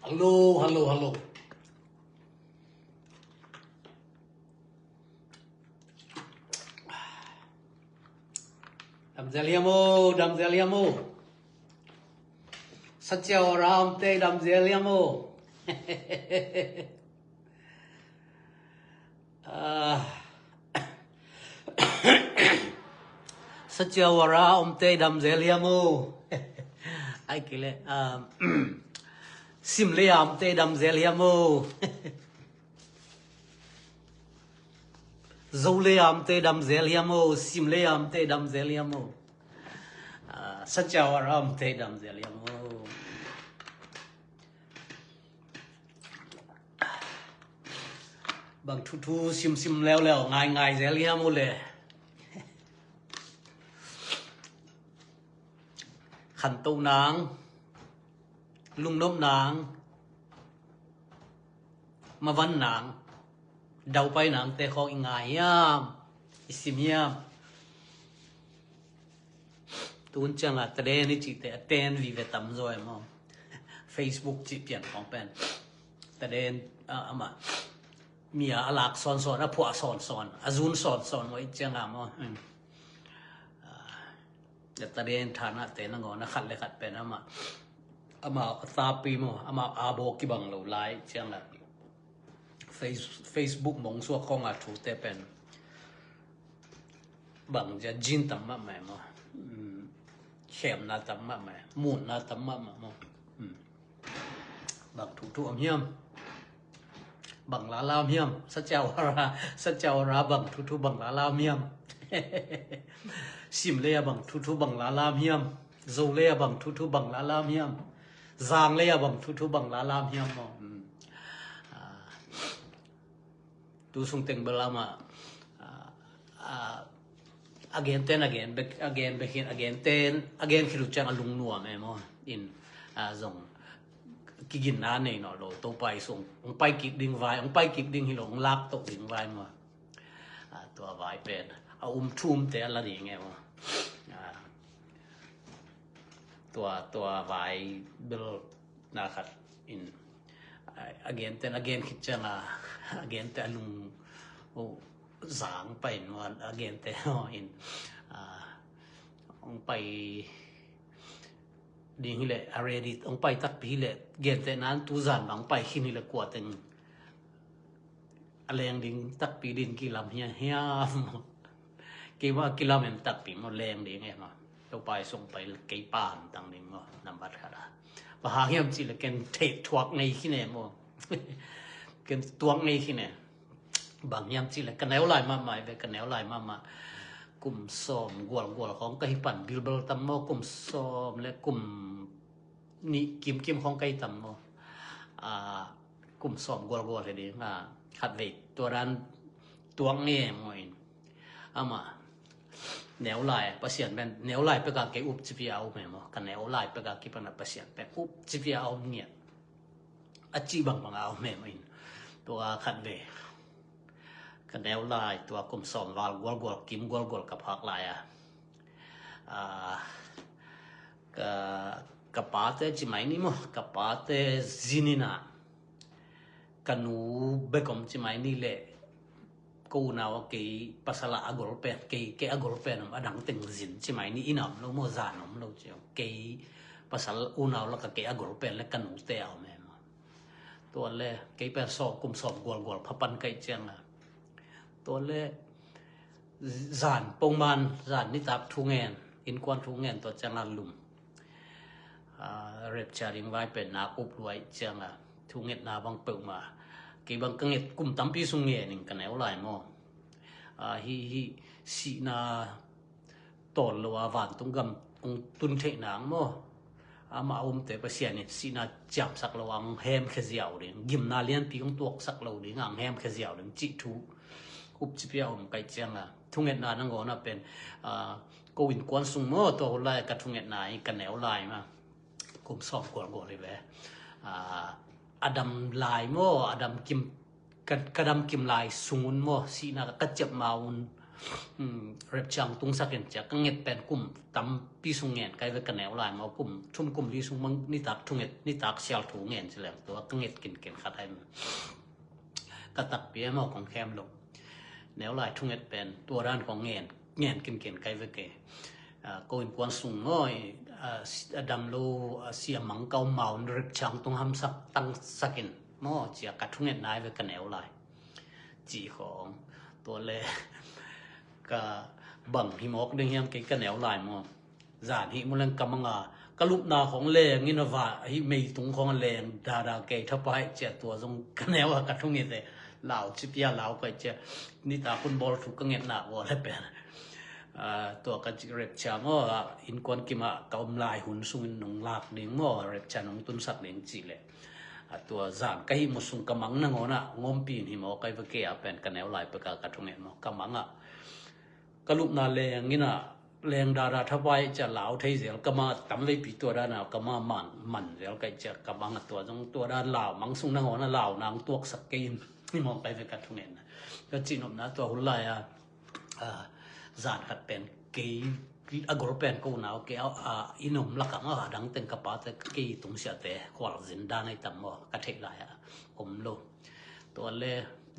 Hello. Dam Zeliamo. Satya Ram Te Dam Zeliamo. Satya Ram Te Dam Zeliamo. Ai kile Simliam Te Dam Zeliamo. Zoliam Te Dam Zeliamo, Simliam Te Dam Zeliamo. Satyawaram Te Dam Zeliamo. Bang thu sim leo ngai Zeliamo le. Khăn tâu nang, lung nôm nang, ma văn nang. Đau bay nang te kho ngai yam isim yam tun chang a tre ni chi te ten vi ve tam rồi mo Facebook chi pian khong pen ta den ama mia alak son a phua son azun son moi chang a mo ta den thana te na ngo na khat le khat pen ama sa pi mo ama abo ki bang lo lai chang la Facebook มงซัวคงถูเตเป็นบังจะจินตัมมะแม่มเข็มนาตัมมะแม่มูนนาตัมมะมะบังถูอมเฮียมบังลาลามเฮียมสัจจาวราบังถูบังลาลามเฮียมสิมเลียบังถูบังลาลามเฮียมโซเลียบังถูบังลาลามเฮียมซางเลียบังถูบังลาลามเฮียมtu sung teng belama again khiru chang alung nuam emo in zong kigin na nei no lo to pai sung ong pai kik ding vai ong pai kik ding hilong lak to ding vai mo to vai pen thum te ala ding emo to vai bel na khat in again khit chang again te alung zang pai no again te in ong pai ding le already ong pai tak pi le gen te nan tu zan bang pai khin le kwa teng aleng ding tak pi din ki lam hia ki wa ki lam em tak pi mo leng ding e ma to pai song pai ke pan tang ding mo number khada ba ha hiam chi le ken the thuak nei khi ne mo ken tuang nei khi ne bang yam chi le kanel lai ma mai ve kanel lai ma kum som gwal khong kai pan bilbel tam mo kum som le kum ni kim khong kai tam mo kum som gwal le ding khat ve to ran tuang ne mo in ama neo lai pasien ben neo lai pe ka ke up chi pia au me mo kanel lai pe ka ki pan pasien pe up chi pia au nge achi bang au me mo in to khat veกันแนวลายตัวกลุ่มสองวาลกวลกิมกวลกับพักลายกับปาเตจิไม่นี่มั้งกับปาเตจินินะกันนูเบกอมจิไม่นี่แหละกูน่าว่าเกย์ภาษาละอากรเป็นเกย์อากรเป็นอดังตึงจินจิไม่นี่อินามเราโมจานเราเจ้าเกย์ภาษาอุณาแล้วก็เกย์อากรเป็นและกันนูเตเอาแม่ตัวเล่เกย์เป็นสอบกลุ่มสอบกวลพับปันไก่เจียงตัวเลจานปงมันจานนิตับทุงเงินอินควันทุงเงินตัวจังอันลุมเรียบชาริงไว้เป็นนาอุบรวยจังทุงเงินนาบังเปิงมากี่บังกังเงินกุมตั้มปีสุงเงินกันแนวไหลมอฮีสีนาตอนลัวหวานตุงกำองตุนเทนางมอมาอุ้มแต่ประเสียนี่สีนาจับสักระวังแฮมขยาวเลยยิมนาเลียนปีของตัวสักเราเลยงามแฮมขยาวเลยจิทุอุบจิเปียวไก่เจียงทุงเงินนานังโกนะเป็นโกวินกวนสุงโมตัวไล่กับทุงเงินนากันแนวไล่มากุมสอบกวนเลยแหละอดัมไล่โมอดัมกิมกระดัมกิมไล่สุงุนโมสีนากระเจ็บมาอุน เร็บจังตุงสักเห็นจะกังเง็ดเป็นกุ่มตำปีสุงเงินไกไปกันแนวลายมากุ่มชุ่มกุ่มลีสุงมังนี่ตักทุงเงินนี่ตักเสียลถูเงินใช่แล้วตัวกังเง็ดกินขัดให้มันกระตักเปียมอของแคมลงแนวลายทุงเงินเป็นตัวด้านของเงินกินไกไปเกโกอินกวนสุงน้อยดำโลเสียมังเกาเมาเร็บจังตุงหำสักตั้งสักเห็นมอเจียกัดทุงเงินนายไปกันแนวลายจีของตัวเลก็บังหิมอกดึงเฮียมเกกันแนวลายมอจานหิมุลังกำมังกะลุบนาของแรงนี่นะว่าหิเมยตุงของแรงดาเกทับไปเจตัวทรงกันแนวกะทุงเงินเลยลาวจิปยาลาวก็เจนี่ตาคุณบอลถูกกังเงินหนักว่าแล้วเป็นตัวกะจิเร็บชามออินกวนกิมะกำลายหุ่นสุงนงลากเดงมอเร็บชานงตุนสักเดงจีเลยตัวจานก็หิมุสุงกำมังนั่งนะงอมปีนหิมอไกไปเกะเป็นกันแนวลายไปกะทุงเงินมอกำมังกะลุบนาแรงนี่นะแรงดาราทบายจะลาวไทยเสียก็มาตำไว้ปีตัวด้านก็มามันเสียก็จะกำมังตัวตรงตัวด้านลาวมังสุงนั่งนะลาวนางตัวสักกินนี่มองไปไปกะทุงเงินก็จีนอมนะตัวหุ่นลายจานขัดเป็นเกยอากรเป็นกูนาวเกเอาอินมลักงดังเต็งกระป๋าแต่เกยตุงเสียแต่ขวาจินดาในตัมมอกระเทกลายอมโลตัวเล่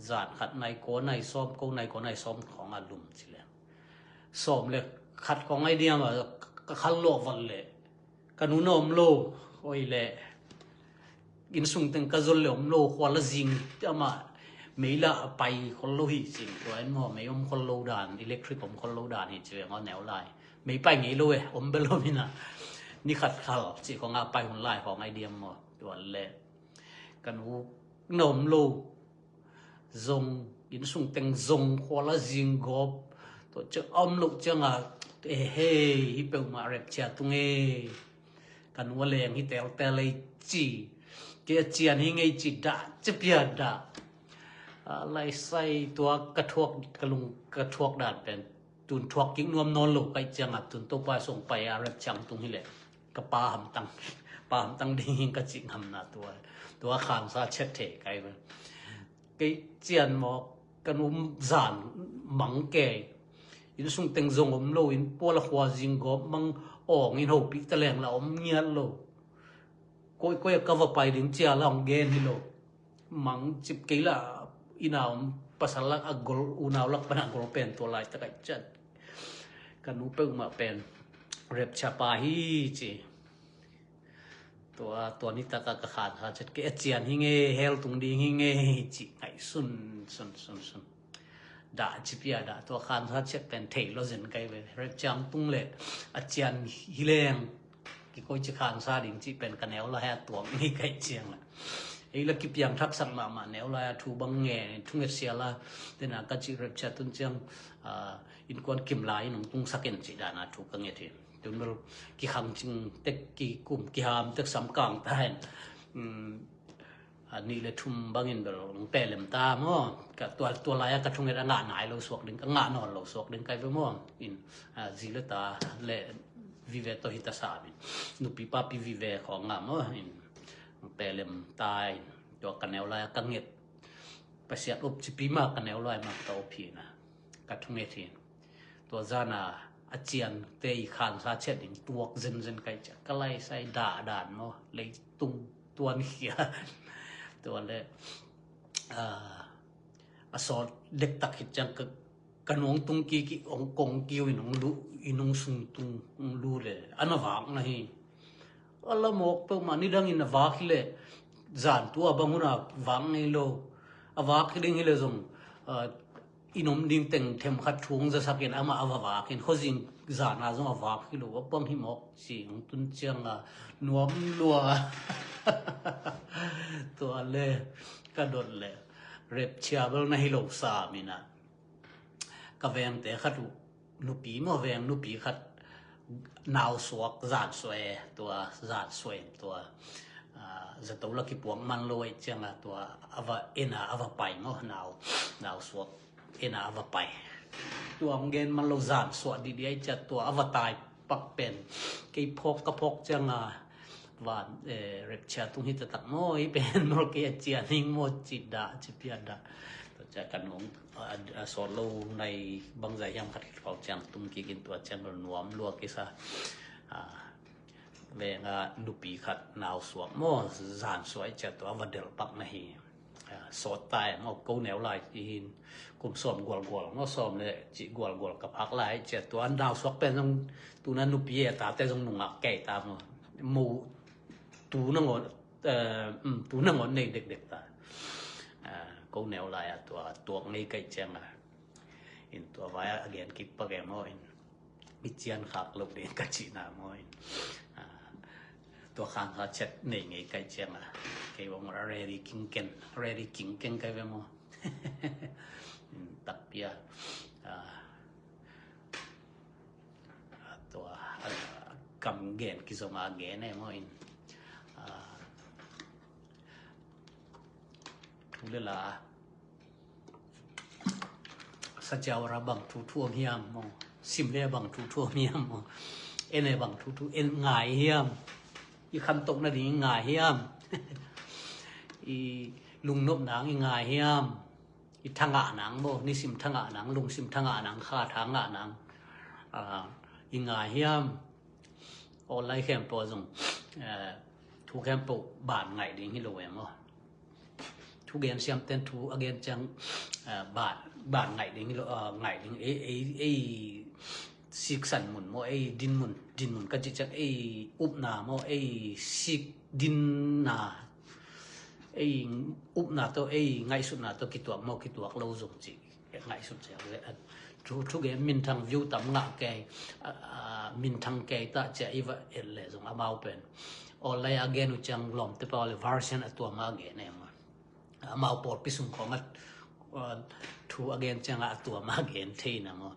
จานขัดในโกในซ้อมกูในโกในซ้อมของอารมณ์สิแล้วซ้อมเลยขัดของไอเดียมาขัดโลวันเลยกันนุนอมโลโอ้ยเลยกินสุงเต็งกระจุลเลยอมโลขวาละจิงจะมาไม่ละไปคนโลหิสิงตัวนั้นมอไม่อมคนโลดานอิเล็กทริกอมคนโลดานนี่เจอแนวลายไม่ไปงี้เลยอมเบลมินะนี่ขัดข่าวสิของไปหุ่นลายของไอเดียมอตัวเล่กันหูนมโลจงกินสุงเต็งจงขวาละจิงกบตัวจะอมลูกจังเฮ้ฮิเปมาเร็บเชียตุงกันวัวแรงฮิเตลเตลจีเกียเจียนฮิงไอจีดาจะเปียดาอะไรใส่ตัวกระทวกกระลุงกระทวกดาดเป็นตุนทวกกิ้งนวมนอนหลบไปจังตุนตัวปลาส่งไปอารับจังตรงนี้แหละกระปาหำตังดิ่งกระจิงหำนาตัวขามซาเช็ดเถไกมันไกเจียนหมอกกระนุมจานมังแก่อินสุงเต็งจงอมโลอินปัวละขวาจิงกบมังออกอินหูปีตะแลงละอมเงียโลก้อยกะว่าไปถึงเจียละองเกนฮิโลมังจิบไกละinau pasalak agol unau lak pana agol pen to lai ta kai chat kanu pe ma pen rep chapa hi chi to ni ta ka khan ha chat ke chian hi nge hel tung ding hi nge chi kai sun da chi pia da to khan ha chat pen thei lo zen kai ve rep chang tung le a chian hi leng ki koi chi khan sa ding chi pen kanel la ha tuang ni kai chiang laไอ้ละกิบยังทักษะมาแนวลายทูบังแง่ทุ่งเสียละแต่น่ะก็จิเร็บชะตุนจังอินกวนกิมลายนงตุงสักเก็นสิดานะถูกกังเงทีจนมันกี่คำจึงเต็กกี่กลุ่มกี่หามเต็กสำกลางตายอันนี้เลยทุ่มบังอินเบลงเปลมตามอกับตัวลายกระทุ่งเงงานหายเราสวกดึงก็งานอนเราสวกดึงไกลไปมั่วอินจิเลตาเลวิเวตหิตาสาบินุปีป้าปีวิเวของงามอินเปลมตายตัวกันแนวลายกังเงียบไปเสียรูปจิปีมากกันแนวลายมากตัวพีนะกัดทุ่งเงทีตัวจานาอาเจียนเตยขานซาเช็ดอย่างตัวเซนไกจะก็ไล่ใส่ด่านมั้งเลยตุงตัวนี้ตัวเลยอสอดเด็กตักหิจังกันวงตุงกีองกงกิวอินงสุงตุงลูเลยอันนั้นว่างนะฮีAllah mok pe mani dang in awak le zan tu abanguna wang ni lo awak ding hi le zong inom ding teng them khat thung za sakin ama awak in khojing zan na zong awak hi lo pang hi mok si tun chiang nuam lua to le ka dot le rep chiabel na hi lo sa mina ka veng te khatu nu pi mo veng nu pi khatนาวสวกจานสวยตัวจานสวยตัวจะตัวลักปวงมันลอยจังตัวอวเอ็นอวไปมั้งนาวสวกเอ็นอวไปตัวเงินมันลอยจานสวดดีๆจะตัวอวตายปักเป็นกี่พกกระพกจังว่าเร็บชาตุงหิตตักโมยเป็นโมเกเจียนิงโมจิดาจิพิยดา จะกันงสอนเราในบางใจยามขัดเขาจังตุ้มกินตัวจังนวมลวกกิซะเวงลูปีขัดนาวสวมอจานสวยจะตัววัดเดลปักนะฮีสอดตายมอกูแนวลายหินกุมสอมกวลๆมอสอมเลยจิกวลกับพักหลายจะตัวดาวสวกเป็นตัวนั้นลูปีตาแต่ทรงหนุ่งแก่ตามหมู่ตูนังงตูนังงในเด็กๆตากูแนวลายตัวนี้ไก่จังอินตัวไว้อเกนกิปปะแกมออินบิเจียนขักลบเดียนกัจินามออินตัวข้างเขาเช็ดนี่ไงไก่จังไก่ว่ามันเรดิกิงเกนไก่เวมอตักเปียตัวกำเกนกิสมาเกนเนี่ยมออินทุเลลาสัจจาวระบังทั่วเฮียมมอสิมเลบังทั่วเฮียมมอเอเนบังทั่วเอ็นง่ายเฮียมอีคันตกน่ะดิง่ายเฮียมอีลุงนบหนังอีง่ายเฮียมอีทางะหนังบ่นี่สิมทางะหนังลุงสิมทางะหนังค่าทางะหนังอีง่ายเฮียมออนไลน์แคมป์ปอซงทุกแคมป์ปบ้านง่ายดิฮิโลเอมอทุกเกนเสียมเต็นทุกเกนจังบ้านง่ายดิฮิโลง่ายดิไอสิกสันหมุนมอไอดินหมุนก็จิจังไออุบนามอไอสิกดินนาไออุบนาตัวไอง่ายสุดนาตัวกิตัวมอกิตัวเราสงจิง่ายสุดเสียเลยทุกเกนมินทางวิวตำงะแกมินทางแกตะจะอีวะเอเลสงอามาเป็นออนไลน์อเกนจังลอมเตปาเลวาร์ชันตัวมาเกนเนี่ยอามาปอดพิสุงของทูอเกนจังตัวมาเกนเทนะมอ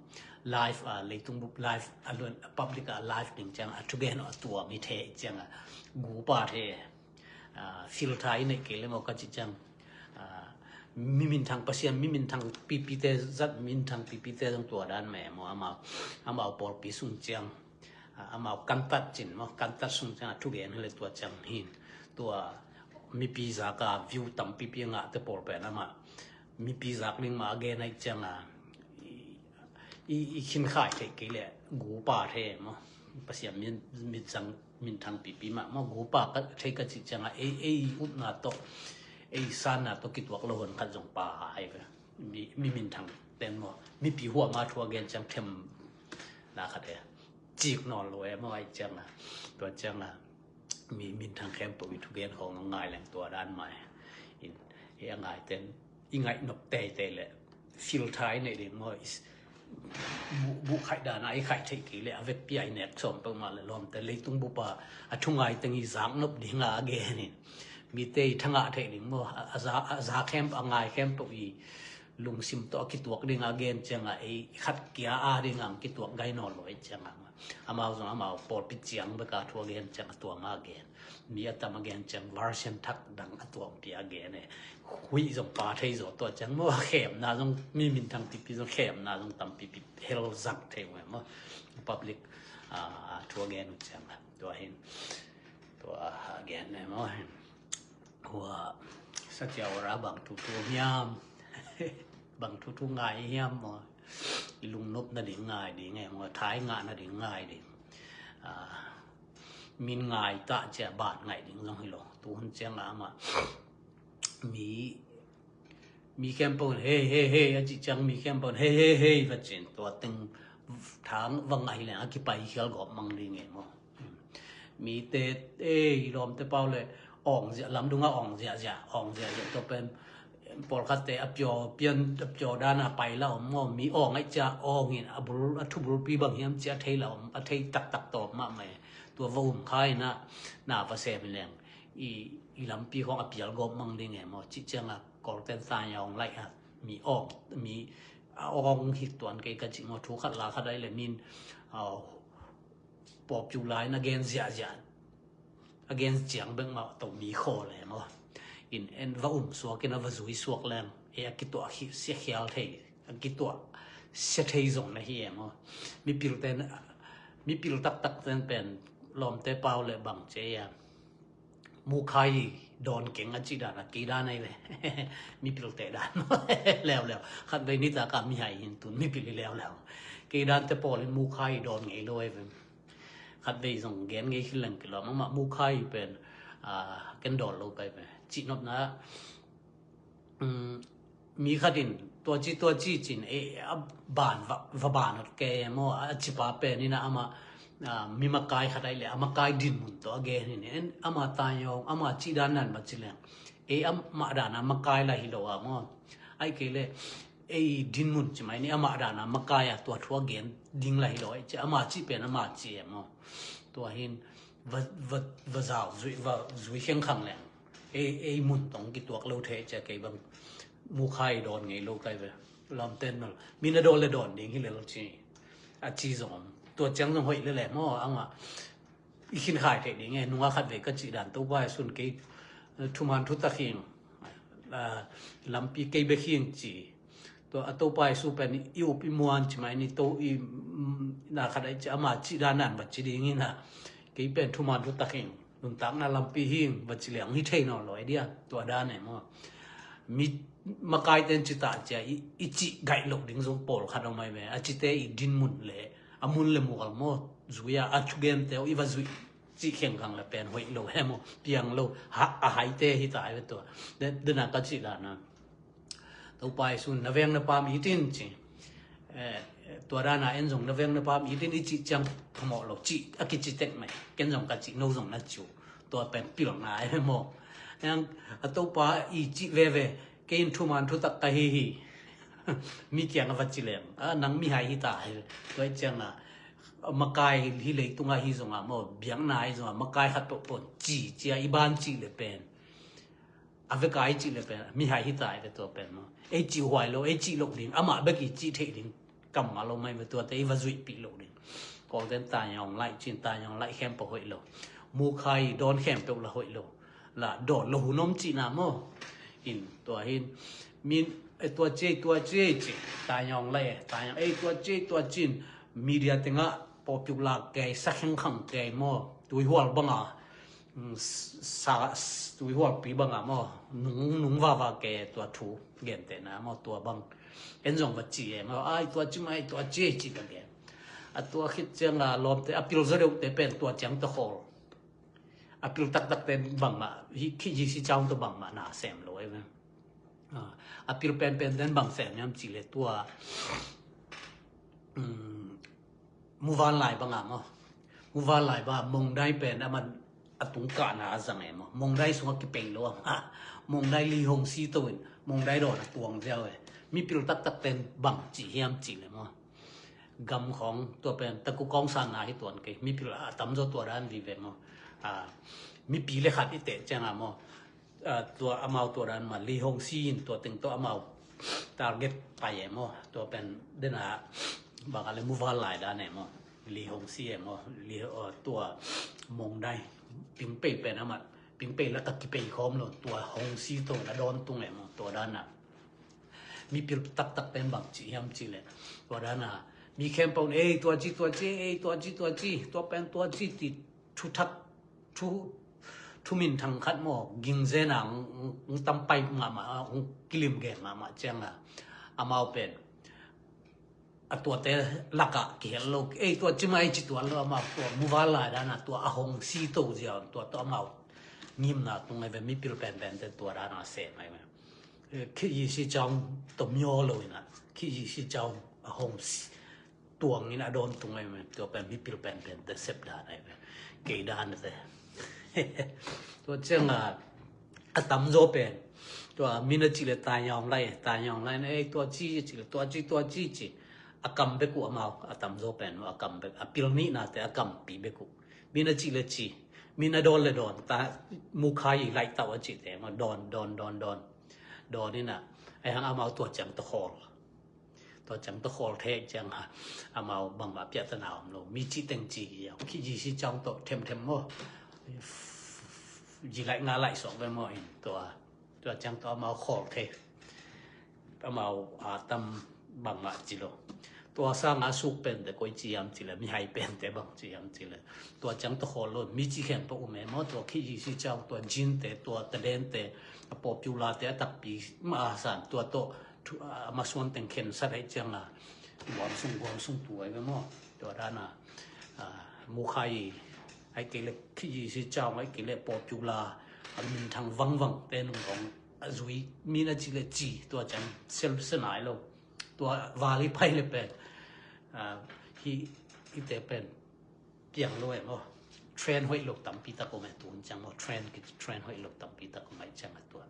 live เลยตุงบุ live alone public live นึงจังทุกเกนตัวมีเทจังกูปาเทฟิลไทยในเกลมอก็จิจังมีมินทางปัสยามมีมินทางปีเตจัดมินทางปีเตตรงตัวด้านแม่มออามาปอดพิสุงจังอามากันตัดจินมอกันตัดสุงจังทุกเกนเลยตัวจังหินตัวมีปีจากาวิวตั้มปีงะเตปอลเปนะมามีปีจากลิงมาเกนไอจังอีขินขายเทกเลยกูปาเทมอปัสยามมีจังมินทางปีมากูปาก็เทกจิจังไออุนาโตไอซานาโตกิตวกโลหนคันจงปาไอเวมีมินทางเต็มมอมีปีหัวมาทัวเกนจังเทมนาคาเดจีกนอนรวยมอไอจังตัวจังมีมินทางแคมป์วิทุเกนของง่ายแหล่งตัวด้านใหม่อินเฮียง่ายเต็นอีง่ายนบเตเลยฟิลไทยในเดมออิสบุไข่ดานาไอไข่เทกีเลยเวทปีไอเน็ตสมประมาณเลยล้อมแต่เลยตุงบุปะทุงไงตังอีสังนบดิ่งอาเกนิมีเตยทั้งอาเทลิงมออาซาแคมป์ง่ายแคมป์อีลุงซิมตัวกิตัวดิ่งอาเกนจังไอขัดเกียอาดิ่งอังกิตัวไกนอลอยจังอามาส่งอามาปอดปิเจียงเบกาทัวเกนจังตัวมาเกนมีอัตมาเกนจังวาร์ชันทักดังตัวปีอาเกนเนี่ยคุยส่งปาเทยตัวจังมัวเข็มนาส่งมีมินทางปีส่งเข็มนาส่งตั้มปีเฮลซักเทวมัวพับลิกทัวเกนจังตัวเห็นตัวเกนเนี่ยมัวหัวสัจจาวระบังทุยามบังทุง่ายยามมัวลุงนบน่ะดิง่ายดิไงมัวท้ายงานน่ะดิง่ายดิมินง่ายตะจะบาดง่ายดิลองให้ลองตัวหันจังมามีแคมป์ปนเฮ้อาจิจังมีแคมป์ปนเฮ้ว่าเจนตัวตึงทางวังไงเลยอากิไปเขียวกอบมังดิไงมัวมีเตลอมเตเปาเลยอ่องเสียลำดุงอ่องเสียตัวเป็นปอลคัตเตอปยอเปียนอปยอด้านไปแล้วมอมีอ่องไอจะอ่องเห็นอบุรุทุบุรุปีบางเฮียมจะเทแล้วอเทตักตอบมาใหม่ตัววงค่ายนะหน้าประเสริฐแรงอีลำปีของอปียลกบมังดิไงมอจิจังกอลเตนซายองไล่มีอ่องมีอ่องหิตวนเกกจิมอทุขัดลาขัดได้เลยมินปอบจุลายนะเกนเสียagainst จังเบิ่งมาต้องมีข้อเลยมั้งอินเอ็นว่าสวกินว่าซุยสวกแรงกิตัวเสียเขียวเทกิตัวเสียเทซงนะเฮียมั้งมีปิลเตนมีปิลตักเตนเป็นลอมเตเปาเลยบังเจีย มูไคดอนเก่งอจิดานะกีดาในเลยมีปิลเตดานแล้วคันไปนิตากามีให้หินตุนมีปิลแล้วกีดานแต่ปอลมูไคดอนไงเลยคันไปส่งเกนไงขึ้นหลังกิโลมามูไคเป็นกันดอนลงไปจินบนะมีคดินตัวจีจินบานวบานแกมอจิปาเปนี่นะอามามีมากายขดายเลยอามากายดินมุนตัวแกนี่อามาตายองอามาจีดานันมาจิเลงอามาดานามากายละฮิโลอามอไอเกเลดินมุนจิไหมนี่อามาดานามากายตัวทัวเกนดิงละฮิโลไอจะอามาจิเป็นอามาจีมอตัวหินวซาวจุยเชียงขังแหลงมุนตรงกิตัวเราเทจะเกบังมูไคดอนไงโลกไกไปลำเต้นนั่นมีนาโดนเลยดอนดิ่งที่เลยจีอาจีสมตัวจังสมหอยเลยแหละมั่วอังว่าอีขินขายเทดิ่งไงนัวขัดเวก็จีดันตัวใบสุนเกยทุมันทุตะขิงลำปีเกยเบขิงจีตัวใบสุเป็นอิวปิมวนจีไหมนี่ตัวอีน่าขัดไอจะอามาจีดานันบัดจีดิ่งนี่นะเกยเป็นทุมันทุตะขิงลุงตักน่ะลำปีหิงบัดจีเหลียงที่เทนอลอยเดียตัวด้านไหนมั่วมีมากายเต็นจิตาจะอีจิไกลกดิ่งสงปอลขัดออกมาไหมอาจิเตอีดินมุนเลยอามุนเลยมัวมอจุยอาชุเกนเตออีวาจุยจิเข่งขังละเป็นหอยโลแฮมเปียงโลหายเตฮิตายไปตัวเดินกัจิลานะตัวไปสุนนเวงนปามอีตินจิตัวด้านน่ะเอ็นจงนเวงนปามอีตินอีจิจังขโมโลจิอากิจิเต็กไหมเกันจงกัจิโนจงนัดจูตัวเป็นปิลงายให้หมอยังตัวไปอีจิเวเกินทุมันทุตักกะฮีมีเกียงวัดจิเลงนังมีหายหิตาตัวจังน่ะมากายฮิเลยตุงาฮิซงอ่ะมอเบียงนายซงอ่ะมากายหัดปนจีอีบานจีเลยเป็นอเวกายจีเลยเป็นมีหายหิตาไปตัวเป็นมอจีหวยโลจีโลดิงอามาเบกิจีเทดิงกำมาโลไม่ไปตัวแต่อีวาจุยปีโลดิงก็เดินตายองไล่จินตายองไล่แคมปะหอยโลมูไคดอนแคมเปละหอยโลละดอนโลหุนมจีนามออินตัวหินมีตัวเจตายองไล่ตายองตัวจินมีเดียติงะป๊อปปูล่าแกสักแห่งขังแกมอตุยหัวบังอ่ะตุยหัวปีบังอ่ะมอนุงว่าแกตัวถูเกนเตนะมอตัวบังเอ็นจงวัดจีมอตัวจิไม่ตัวเจกันแกตัวคิดจังลมแต่อพิลจะเร็วแต่เป็นตัวจังตะโคอพิลตักเต็นบังมาคิดยี่สิจ้าตัวบังมาหนาแซมเลยมั้ยอพิลเป็นเดินบังแซมยามจีเลยตัวมูวานไหลบังอ่ะมั้งมูวานไหลบ้ามงได้เป็นมันตุงกานาจังไงมั้งมงได้สงกิเป็นล้วงมงได้ลีหงซีตัวมงได้โดนตวงเจ้ามีพิลตักเต็นบังจียามจีเลยมั้งกำของตัวเป็นตะกุกองสานายตัวนี้มีพิลตั้มโจตัวด้านวิเวมั้งมีปีเลขาที่เตะจังอ่ะมั้งตัวอามาตัวนั้นมาลีฮงซีนตัวตึงตัวอามาทาร์เก็ตไปมั้งตัวเป็นเดินหาบางอะไรมูฟาหลายด้านเนี่ยมั้งลีฮงซีมั้งลีตัวมงได้ปิงเป้เป็นอามาปิงเป้แล้วตะกี้เป้คอมเลยตัวฮงซีตัวแล้วโดนตรงไหนมั้งตัวด้านน่ะมีพิลตักเป็นบางจียามจีเลยตัวด้านน่ะมีแคมป์ปนตัวจีตัวเป็นตัวจีติดชุดทักทุมินทางคัดหมอกยิงเซนังตำไปมากิลิมเกมาเจ้งอามาเป็นตัวเตลักะเกลโลกตัวจิมาจิตัวเรามาตัวมูวาลาดานะตัวอาหงซีโตเจียตัวมานิมนะตรงไหนเป็นมีพิลเป็นแต่ตัวดานาเสไหมคิดยี่สิจองตัวมีอเลยนะคิดยี่สิจองอาหงตัวนี้นะโดนตรงไหนตัวเป็นมีพิลเป็นแต่เสพดาไหนเกดานแต่ตัวเจ้าตั้มโจเป็นตัวมินจิเลตายองไล่ตัวจีอากัมเบกุอามาตั้มโจเป็นอากัมเบกอพิลนี่นะแต่อากัมปีเบกุมินจิเลจีมินโดนเลยโดนตามุขายไล่ตัวจีแต่มาโดนนี่นะไอ้หางอามาตัวจังตะคอลตัวจังตะคอลเทจังอามาบังมาเปียตนาวโลมีจิตังจีอย่างคิดยี่สิจังตัวเทมโมจีไล่งาไล่สองไปหมดตัวจังตัวมาขอเทเอามาตำบังมาจิโล ตัวสร้างอาสุกเป็นแต่ก้อยจียมจิเลยมีให้เป็นแต่บางจียมจิเลยตัวจังตะขอลดมีจีแข็งตัวอุเมมอตัวขี้จีเจ้าตัวจินแต่ตัวตะเดนแต่ปอปิวลาแต่ตักปีมาสานตัวโตมาส่วนแต่งเข็นสัตว์ให้จังอ่ะหวานส่งตัวไอ้แม่มอตัวด้านมูไข่ไอ้เกล็ดขี้จีเจ้าไอ้เกล็ดปอปิวลามีทางวังแต่นุ่งของจุยมีน่าจิเลยจีตัวจังเซลสนายโลตัววาลีไปเลยเป็นฮิเตเป็นเปียงลอยมั้งเทรนห้อยลกต่ำปีตะก็ไม่ตัวจังมั้งเทรนห้อยลกต่ำปีตะก็ไม่จังตัว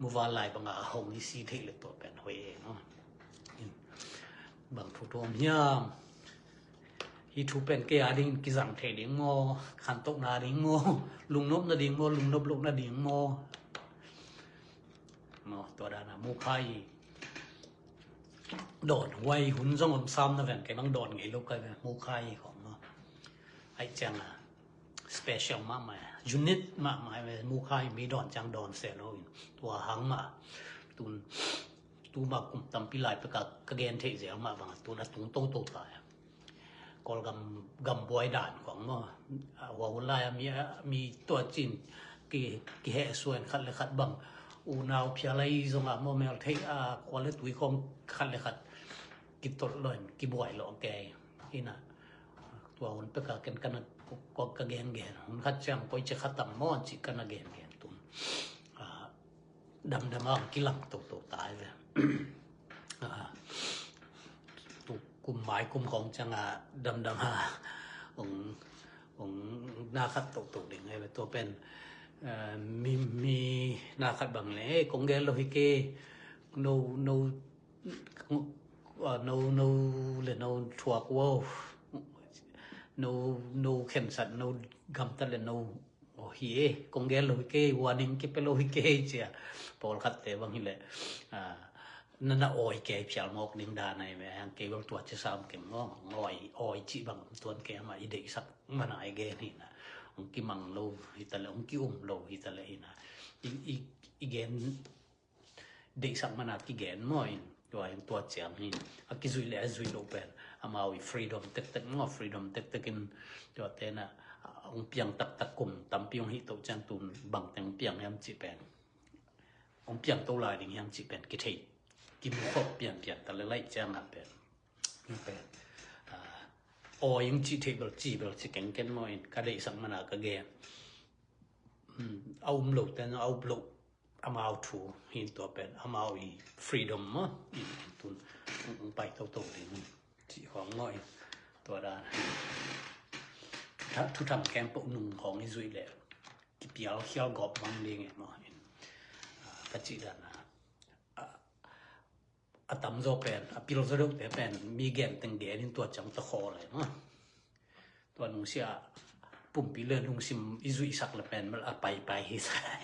มูวาลายบางอ่ะหงนี่ซีเทเลยตัวเป็นห้อยเนาะบางทุกตัวเฮียมฮิทูเป็นเกียร์ดิ่งกิจังเทดิ่งโมขันตกนาดิ่งโมลุงนบนาดิ่งโมลุงนบลูกนาดิ่งโมเนาะตัวด้านมูไข่โดดไว้หุ่นทรงซ้ำนะแฟนแกบังโดดไงลูกกันมูไข่ของไอ้จังอ่ะสเปเชียลมากมายยูนิตมากมายมูไข่มีดอนจังดอนเซลล์ตัวหังมาตูมากุมตำปีลายประกาศกระเกนเทเสียมาบางตัวนั้นตุงโตตายกอลกำบวยด่านของมั่วหัวลายมีตัวจีนกี่แห่ส่วนคัดเลยคัดบังอูนาวเพียไรทรงโมเมลเทควอลเลตุยคงคัดเลยคัดกิตลอยกิบวยหลอกแกนี่นะตัวหุ่นประกาศกันก็กระเกนหุ่นคัดจังก็จะคัดตั้งมอจิกันเกนตุนดำอ่ะกิลังโตตายเลยตุกลุ่มหมายกลุ่มของจังดำของนาคัดโตเด็กไงตัวเป็นมีนาคัดบางเลยคงเกลโลฮิเกโนเลยโนทัวกวโนเข็นสัตโนกำตะเลยโนโอฮีคงเกลโลฮิเกวานิงกิเปโลฮิเกเจียพอคัดแต่บางทีเลยนั่นน่ะออยแกเพียลมอกนิงดาในแม่เกวลตัวจะซ้ำเก็บง้ออยจีบางตัวแกมาอีเด็กสักมันไอแกนี่นะองกิมังโลฮิตาเลองกิอุ้มโลฮิตาเลนะอีเกนเด็กสักมันกิเกนมอยตัวเจียมนี่อากิซุยเลซุยโลเป็นอามาวิฟรีดอมเต็กง้อฟรีดอมเต็กกินตัวเตนะองเปียงตักกุมตำเปียงฮิโตจังตุนบังแตงเปียงยำจีเป็นองเปียงโตลายดิ่งยำจีเป็นกิเทกิมครบเปลี่ยนแต่ละไล่จังเป็นออยังจีเทเบิลจีสิแก่นมอยก็ได้สังมานากะเกนเอาหลกแต่เอาบลกเอามาเอาถูหินตัวเป็นเอามาอีฟรีดอมมั้งอีตุนไปโตๆเลยจีของมอยตัวด้านถ้าทุกทำแกมปนุ่มของอิซุยแหละกิเปียวเขี้ยวกอบมังเลี้ยงมอยปัจจิดานะอะตัมโซเป็นอะปิโลโซดเป็นมีแกนตังเกนินตัวจังตะคอเลยเนาะตัวนุงเสียปุ่มปีเลนุงซิมอิซุอิสักละเป็นมันไปฮิสาย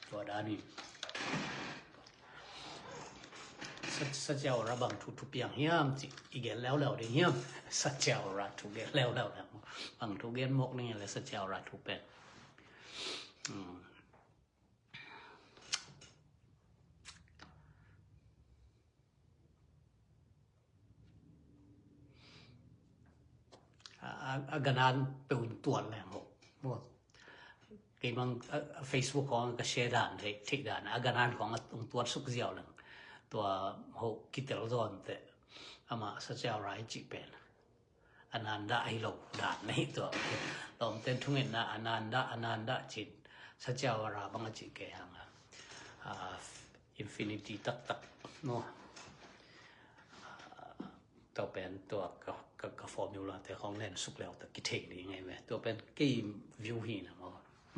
ตัวด้านนี้สัจเจ้าระบังทุกอย่างเฮียมจิอีเกนแล้วได้เฮียมสัจเจ้าระทุกเกนแล้วบังทุกเกนมกนี่แหละสัจเจ้าระทุกเป็นอาการนั้นเป็นตัวแหละหมดกี่บาง Facebook ของก็แชร์ด่านที่ด่านอาการนั้นของตัวสุกเจียวเลยตัวหกกิตลซอนแต่อามาสัจเจ้าไรจิเป็นอนันดาไอโลด่านนี้ตัวตอมเต้นทุ่งเงินนะอนันดาจิตสัจเจ้าราบังจิเกหังอินฟินิตี้ตักเนาะตัวเป็นตัวกับฟอร์มูลาแต่ของเล่นสุกแล้วแต่กิเทคนี่ไงแม่ตัวเป็นเกมวิวฮีนะ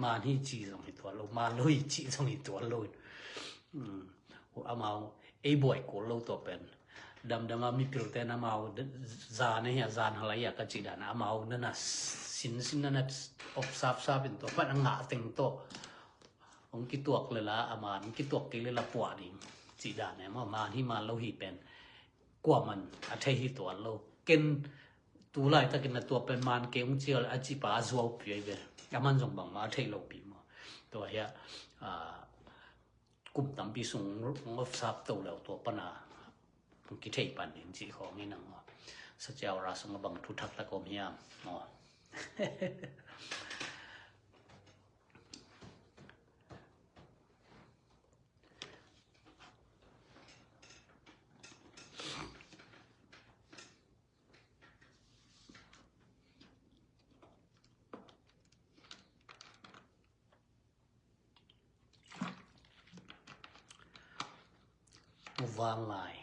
มาที่จีตรงนี้ตัวลงมาลุยจีตรงนี้ตัวลุยเอามาไอ้บ่อยกูเราตัวเป็นดำมามีพิรุธนะมาจานเนี่ยจานอะไรอยากจีดานะมานั่นน่ะสินนั่นน่ะอบซาบเป็นตัวมันงะเต็งตัวองกิตัวเลยละอามากิตัวกิเลยละปวดดิจีดาเนี่ยมาที่มาเราหีเป็นกว่ามันอาเทหิตัวเราเกินตัวไรถ้ากินตัวเป็นมันเกี่ยวเจียวอาจิปาจวบอยู่เว้ยมันส่งบังมาเทเราปีมาตัวเหี้ยก กุมตำปีสูงงบทรัพย์ตัวแล้วตัวปนากิเทปันจิของนี่นังสัจเจ้าราสงบังทุทักตะกมยาม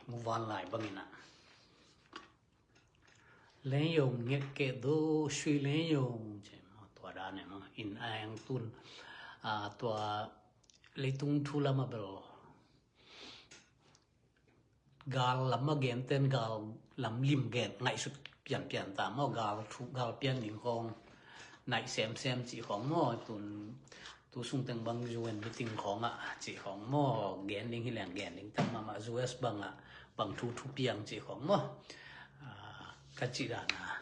move on line bangina leyong ngeke do shui leyong che to da ne ma in ang tun to leitung thula ma bel gal lam gen ten gal lam lim gen ngai sut pian ta mo gal pian ning khong nai sem chi khong mo tun tu sung teng bang juan meeting khong chi khong mo gen ning hi lang gen ning tam ma us bang thu piang chi khong mo ka chi da na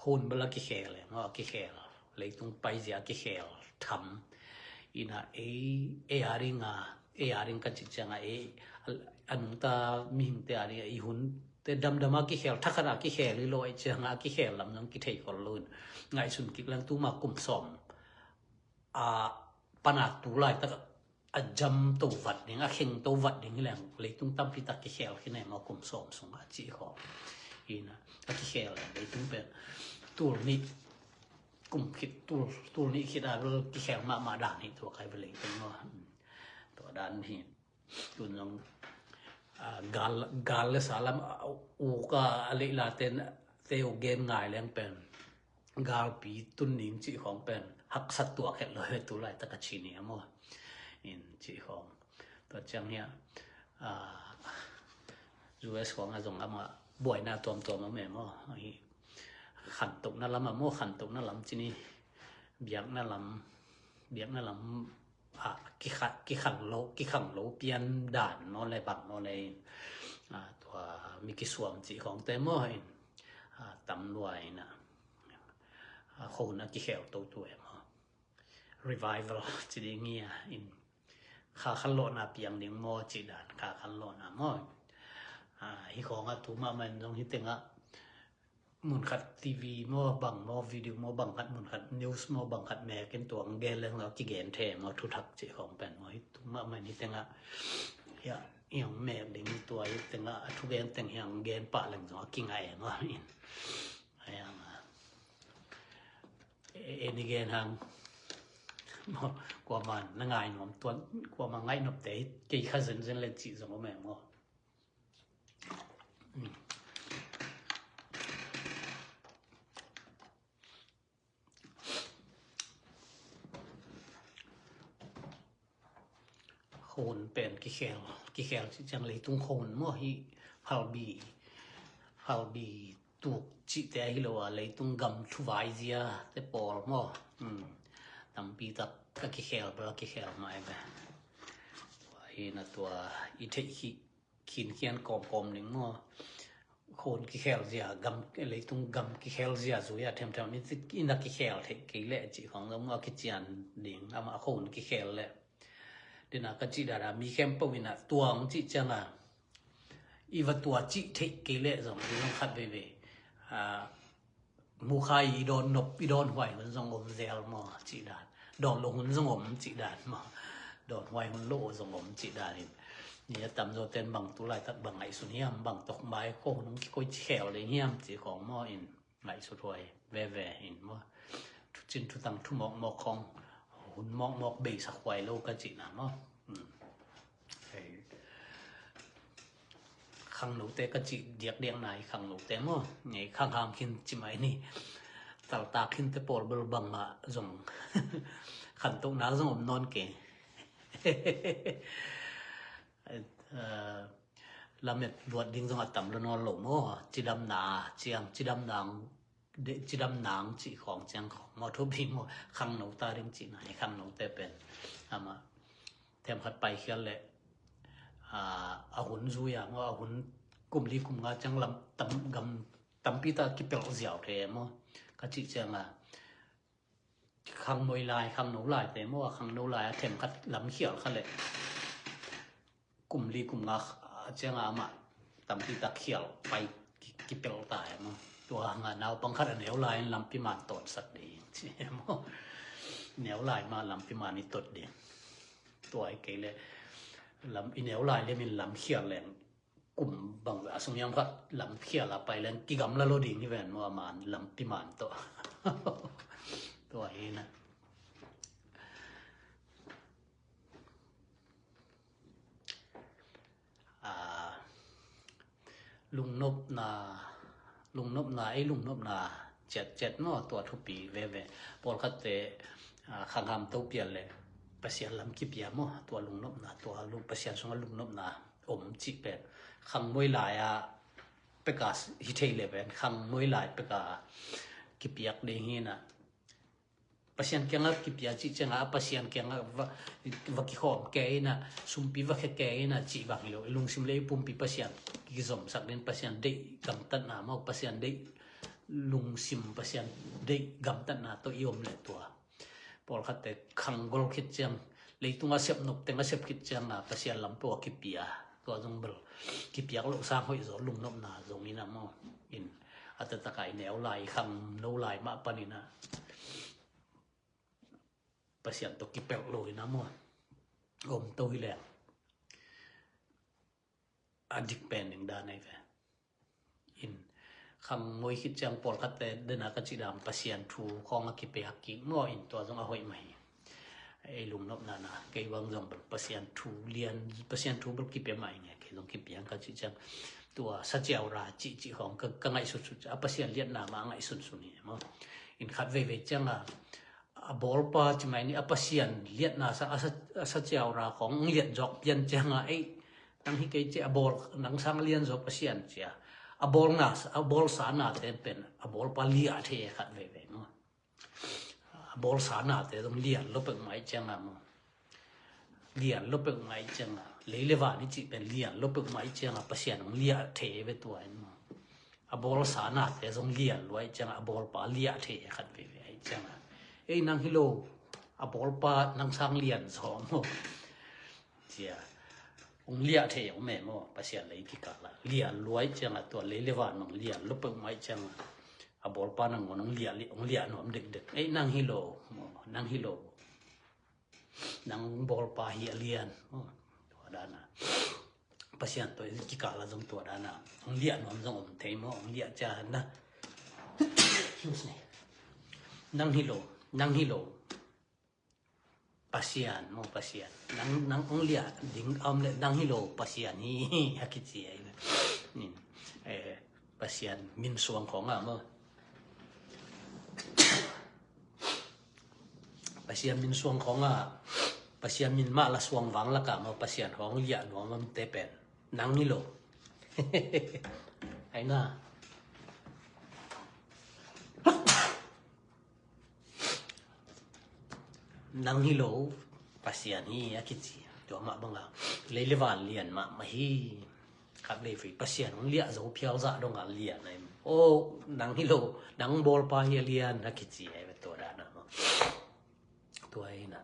khon bala ki khel mo ki khel leitung pai ja ki khel tham ina e aring ka chi changa anung ta mi hing te ari I hun te dam ki khel thakara ki khel li loi changa ki khel lam nang ki thei kol lun ngai sun ki lang tu ma kum som pana tu lai ta jam to vat ning a kheng to vat ding lang leitung tam pi ta ki khel ki ne ma kum som sung a chi kho ina a ki khel leitung pe tur ni kum khit tur ni khit a ki khel ma dan ni to kai be leitung no to dan ni tun long gal salam u ka ali la ten teo gen ngai leng pen gal pi tun ning chi khong pen hak sat tua khet lo he tu lai ta ka chi ni mo in chi khong to chang ya US khong a jong ama boi na tom ma me mo hi khan tok na lam mo khan tok na lam chi ni biak na lam ki khang lo pian dan no le bang no leตัวมีกิสวมจิของแต่มอหินตำรวจนะคนนักกิเขวตัวมอ revival จิดิเงียอินขาคันโลนาเปียงดิงมอจิดานขาคันโลนามอฮิของตุมามันตรงที่ตึงมุนขัดทีวีมอบังมอวิดีโอมอบังขัดมุนขัดนิวส์มอบังขัดแม่กันตัวเกลแล้วกิเกนเทมอทุทักจิของเป็นมอฮิตุมามันนี่ตึงyang me ding tua I tenga thu gen teng yang gen pa lang zo king ai no in ayang eni gen hang mo kwa man na ngai nom tuan kwa ma ngai nop te ki kha zen le chi zo me mo khôn pen ki khel chang le tung khôn mo hi phal bi tu chi te hi lo le tung gam thu vai zia te por mo tam pi ta ka ki khel ba ki khel mai ba hi na tua I the hi kin khian kom ning mo khôn ki khel zia gam le tung gam ki khel zia zu ya them ni in ki khel the ki le chi khong mo ki chian ding ama khôn ki khel le dina ka chi da mi kem po wina tuang chi changa I va tua chi the ke le zong long khat be mu khai don nop I don hwai hun zong om zel mo chi da don lo hun zong om chi da mo don hwai hun lo zong om chi da ni tam zo ten bang tu lai tak bang ai sun hiam bang tok mai ko nong ki koi khel le hiam chi khong mo in ngai su thoi ve in mo tu chin tu tang tu mok khong hun mok be sa khwai lo ka chi na mo khang no te ka chi diak nai khang no te mo ngai khang ham kin chi mai ni tal ta kin te por bel bang ma zong khan tok na zong om non ke lamet luat ding zong atam lo no lo mo chi dam na chiang chi dam nang de chi dam nang chi khong chang khong mo thu bi mo khang no ta ring chi nai khang no te pen ama them khat pai khial le a hun zu ya mo a hun kum li kum nga chang lam tam pi ta ki pel ziaw the mo ka chi chang khang moi lai khang no lai te mo khang no lai them khat lam khial kha le กุมลีกุมงาเจียงอามาตำที่ตะเขียวไปกิเปลตายมั้งตัวงานเอาปังคัดเหนียวลายลำพิมานตดสักดีใช่มั้งเหนียวลายมาลำพิมานนี่ตดดีตัวไอ้เกเลยลำเหนียวลายเลยมีลำเขียวแรงกลุ่มบางสมัยก็ลำเขียวละไปแล้วกิกำละโลดีนี่แหวนว่ามันลำพิมานตัวไอ้นะลุงนบนาไอ้ลุงนบนา7เนาะตัวทุปีเวปอลคัตเตขังหำตัวเปลี่ยนเลยประเสียนลำกิเปียมตัวลุงนบนาตัวลุงประเสียนสงลุงนบนาอมจิเป็ดขังมวยหลายเปกาฮิเทเลเวนขังมวยหลายเปกากิเปียกเดฮีนะpasien kenga kipia chi chenga pasien kenga va ki khom ke na sumpi va khe ke na chi bang lo lungsim le pumpi pasien ki zom sak den pasien de gam tan na ma pasien de lungsim pasien de gam tan na to yom le to por khatte khangol khit chang le tunga sep nok tenga sep khit chang na pasien lam po kipia to jong bel kipia lo sang hoi zo lung nom na zong ni na mo in atata kai neu lai khang no lai ma panina pasien to kipel loi na mo om to ile adik pending da nai ve in kham moi khit chang por khatte dena ka chidam pasien thu khong ki pe hakki mo in to jong a hoi mai ai lung nop na na ke wang jong pasien thu lian pasien thu bel ki pe mai ne ke jong ki piang ka chi chang tua sa chiao ra chi hong ka ngai su a pasien lian na ma ngai sun ni mo in khat ve chang a bol pa chi mai ni a pasien liat na sa chiao ra khong liat jok pian chang ai tang hi ke che a bol nang sang lian jok pasien chia a bol sa na te pen a bol pa lia the khat ve no a bol sa na te dom lian lo pe mai chang mo lian lo pe mai chang le le wa ni chi pen lian lo pe mai chang a pasien ong lia the ve tu ai no a bol sa na te dom lian loi chang a bol pa lia the khat ve ai chang ei nang hilo a bol pa nang sang lian so mo chia ong lia the ong me mo pasien lei ki ka la lian luai chang a to le lewan nong lian lo pe mai chang a bol pa nang nong lia no am dek ei nang hilo nang bol pa hi lian to dana pasien to ki ka la jong to dana ong lia no jong om thei mo ong lia cha na nang hilo pasien nang ong lia ding le nang hilo pasien hi hakichi ai ni pasien min suang khong mo pasien min suang khong pasien min ma la suang wang la ka mo pasien hong lia no mam te pen nang hilo ai na nang hilo pasien hi akichi to ma banga lewan lian ma hi khat le fi pasien ong lia zo phiao za dong a lia nai o nang hilo nang bol pa hi lian akichi ai to da na to ai na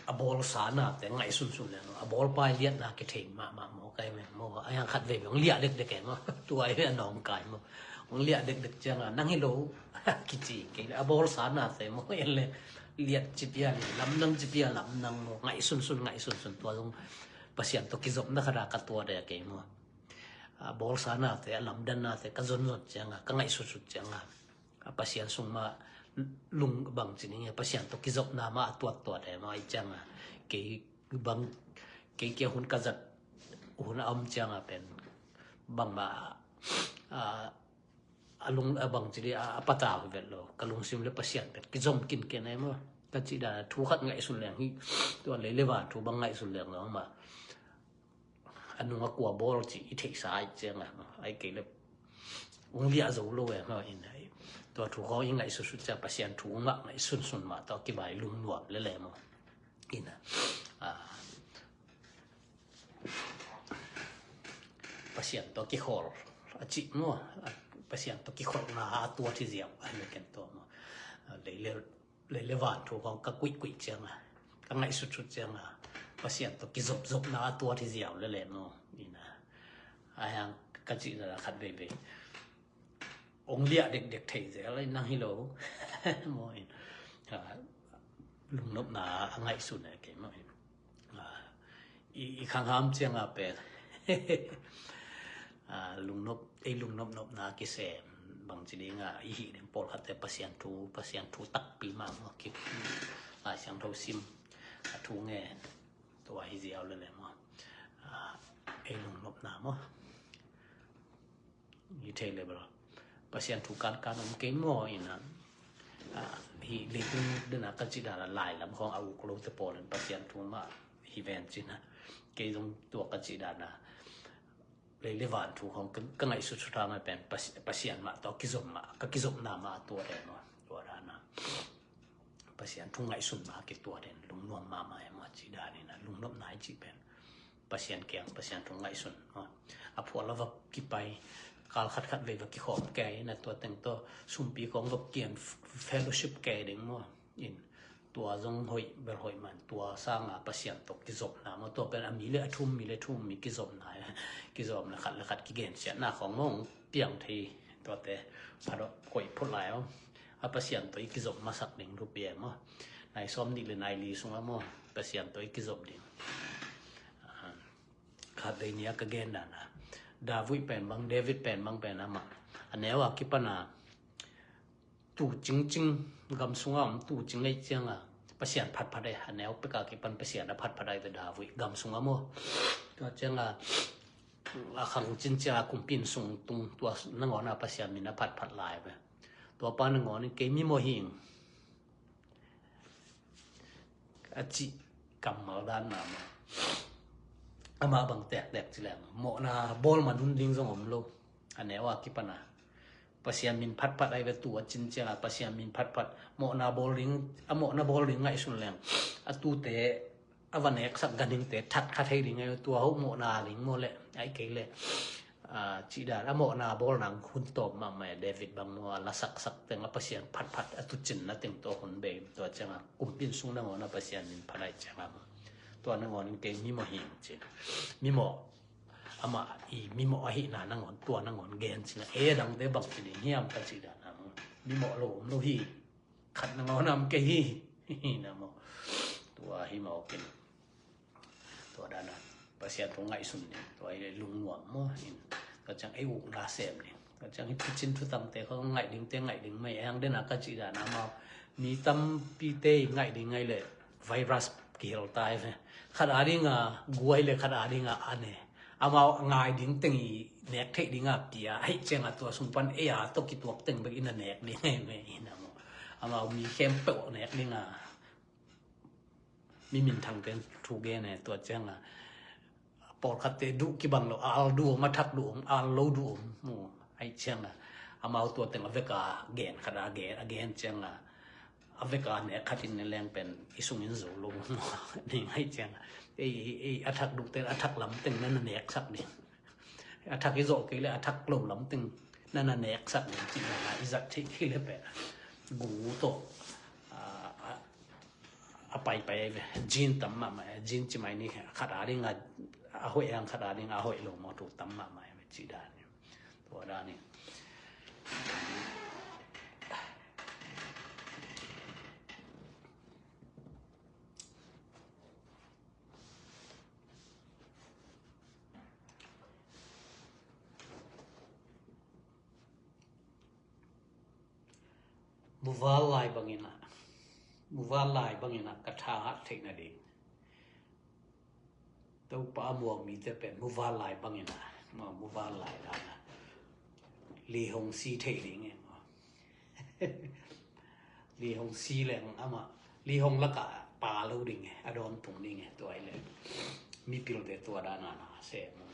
a bol sa na te ngai sun le no a bol pa liat na ke thei ma mo kai me mo ai hang khat ve ong lia dek ke mo tu ai anong kai mo ong lia dek chang nang hilo ki chi ke a bol sa na te mo ele liat chi pia lam nang chi pia lam nang mo ngai sun to long pasien to ki zop na khara ka to de ke mo a bol sa na te lam dan na te ka zon chang ka ngai su chang a pasien sung ma lung bang chini pasien to ki zop na ma to de mai chang ke bang ke hun ka zat hun am chang pen bang ma alung abang chiri apata ve lo kalung sim le pasien pe ki zom kin ke nei mo ta chi da thu khat ngai sun leng hi to le lewa thu bang ngai sun leng lo ma anu nga kwa bol chi i thei sai chang ai ke le ung lia zo lo we ma in ai to thu ho in ngai su cha pasien thu ma ngai sun ma to ki bai lung nuam le mo ina pasyento kikol aci mo pasyento kikol na tua ti ziaw ai ken to mo le levan tu kong ka kwik chang ka ngai su chang pasyento kizop na tua ti ziaw le mo ina ayang ka chi na khat be ong lia dek thei ze lai nang hilo mo in lung nop na ngai su na ke mo i khang ham chang pe lung nop na ki se bang chi ding i hi den pol khat te pasien thu tak pi ma mo ki la siang tho sim thu nge to hi ziaw le mo lung nop na mo i the level pasien thu kan om ke mo ina hi le tu de na ka chi da la lai lam khong au klo te pol pasien thu ma hi ven chi na ke dong to ka chi da na le van thu khong ka ngai su ta ma pen pasien ma to kizom na ma to re no to ra na pasien thu ngai sun ma ke to den lung nuam ma ma chi da ni na lung nop nai chi pen pasien kyang pasien thu ngai sun a pho la va ki pai kal khat ve va ki khom ke na to teng to sum pi khong va kian fellowship ke ding mo in tua zong hoi ber hoi man tua sang pasien to kizom na ma to pen ami le thum mi kizom na na khat ki gen sia na khong mong piang thi to te phado koi phut lai a pasien to kizom ma sak ning ru pe mo nai som ni le nai li sunga mo pasien to kizom ding khat dei nia ka gen na David pen bang David pen bang pen ama anewa ki pana tu jing gam sunga tu jing ai chiang pasien phat dai anew pe ka ki pan pasien phat dai te David gam sunga mo to chiang khang chin cha kum pin sung tung tua nangona pasien min phat lai ba to pa nangona ke mi mo hing achi kamal dan na ma ama bang tek chilam mo na bol manun ding zong om lo anewa ki pana pasien min phat ai ve tu chin cha pasien min phat mo na bowling ngai sun leng atu te avanek sak ganing te that kha thei ding ai tu ho mo na ling mo le ai ke le chi da mo na bol nang khun top ma ma David bang mo la sak teng a pasien phat atu chin na teng to hon be to changa kumpin sung na na pasien min phalai changa to na ngon ke mi mo hi chi mi mo ama i mi mo hi na ngon to na ngon gen chi na dang de bang chi ni hiam ka chi da na mi mo lo hi khat na ngon am ke hi na mo to hi mo ke to da na pasien to ngai sun ni to ai lung nuam mo in ka chang ai wu la sem ni ka chang hi chin thu tam te ko ngai ding mai ang de na ka chi da na ma mi tam pi te ngai ding ngai le virus ki hel tai ve khada ringa guai le khada ringa ane ama ngai ding teng i nek thei dinga pia ai chenga to sum pan e a to ki tuak teng be in nek ni me ina mo ama mi khem pe nek dinga mi min thang ten thu ge ne to chenga por khatte du ki bang lo al du ma thak du al lo du mo ai chenga ama to teng aveka gen khada ge again chenga aveka ne khatin ne leng pen isungin zo lo ni ai chenga attack du te attack lam teng nan nek sak ni attack i zo ke le attack lo lam teng nan nek sak ni chi na izat thi ki le pe gu to a pai ve jin tam ma jin chi mai ni khada ringa a hoi ang khada ringa hoi lo mo tu tam ma mai chi da ni to da ni muwal lai bangina katha thei na ding to pa mo mi te pen muwal lai bangina ma muwal lai da na li hong si thei ding li hong si leng ama li hong la ka pa lo ding adon tung ding to ai le mi pil de to da na se mo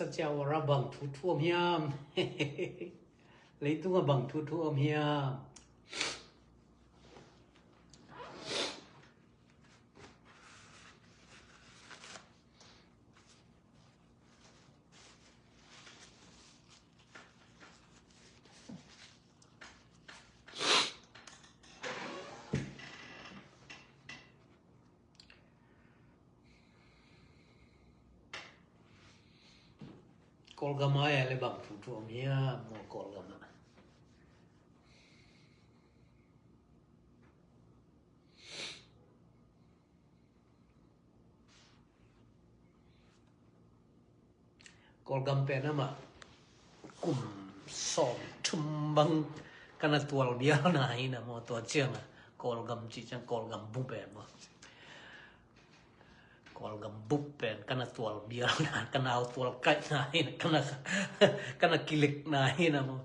Sajaw rabang tuam hiam leitung abang tuam hiam Kolgamaya le bang tuam hiam mo kolgama kolgam pe nama kum som chumbang kana tual bia na ina mo to chiang kolgam chi chang kolgam bu pe mo kolgam bu pe kana tual bia na kana tual kai na ina kana kilik na ina mo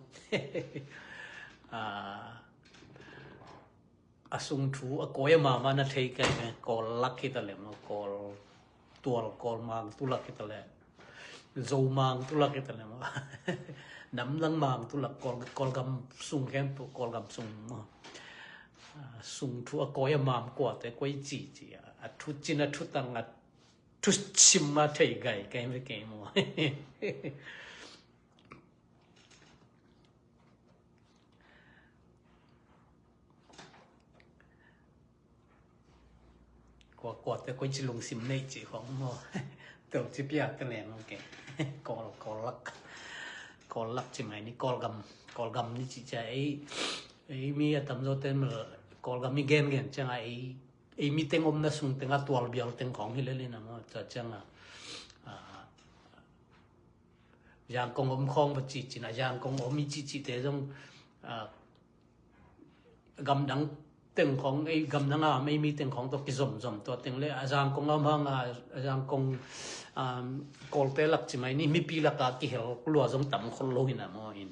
asung thu akoya mama na thei kai me kol lakhi ta le mo kol tual kol mang tulak ta le zo mang tulak ta le mo nam lang mang tulak kol gam sung kem kol gam sung mo sung thu akoya mam kwa te koi chi a thu chin a thu tang a thu chim ma thei gai kai me kai moกว่าแต่คนสิลงสิมในจิของหมอเติบสิเปียกตะแลงโอเคกอลักใช่ไหมนี่กอลกำนี่จิใจไอ้มีตำโซเต็มกอลกำมีเกนจังไอ้มีเต็งอมนะสุงเต็งตัวเบียลเต็งของฮิเลเลยนะมอจะจังอย่างกงอมของบ่จิจินะอย่างกงอมมีจิแต่จงกำดังเต็งของไอ้กำนังไม่มีเต็งของตัวกิสมตัวเต็งเลยอาจารย์กงอาจารย์กงกอลเตลักใช่ไหมนี่มีปีละกากิเฮลกลัวจงต่ำคนโลหินะมออิน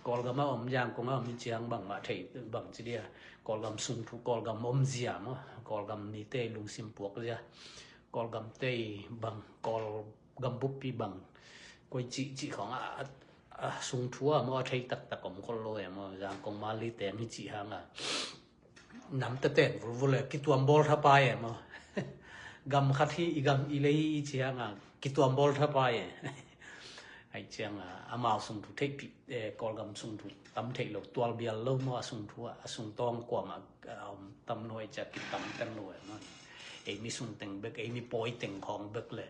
กอลกำอมยางกงมีเจียงบังมาไทยบังจิเดียกอลกำสุงทุกอลกำอมเจียมกอลกำนี่เตลุงซิมปวกเจียกอลกำเตบังกอลกำบุปปีบังกวยจิของสุงทัวมอไทยตักอมคนโลยมอยางกงมาลีเตมีจิหางน้ำเต้นวุ้เลยกิตัวบอลทับไปมอกำขัดที่กำอีเลยเชียงกิตัวบอลทับไปไอ้เชียงอามาส่งถูกเทคกอลกำส่งถูกตำเทคหลอกตัวเบียร์เล่ามาส่งทัวส่งตองกว่ามาตำหน่วยจะกิตำเต็มหน่วยมั้งไอ้มีส่งเต็งเบกไอ้มีปอยเต็งของเบกเลย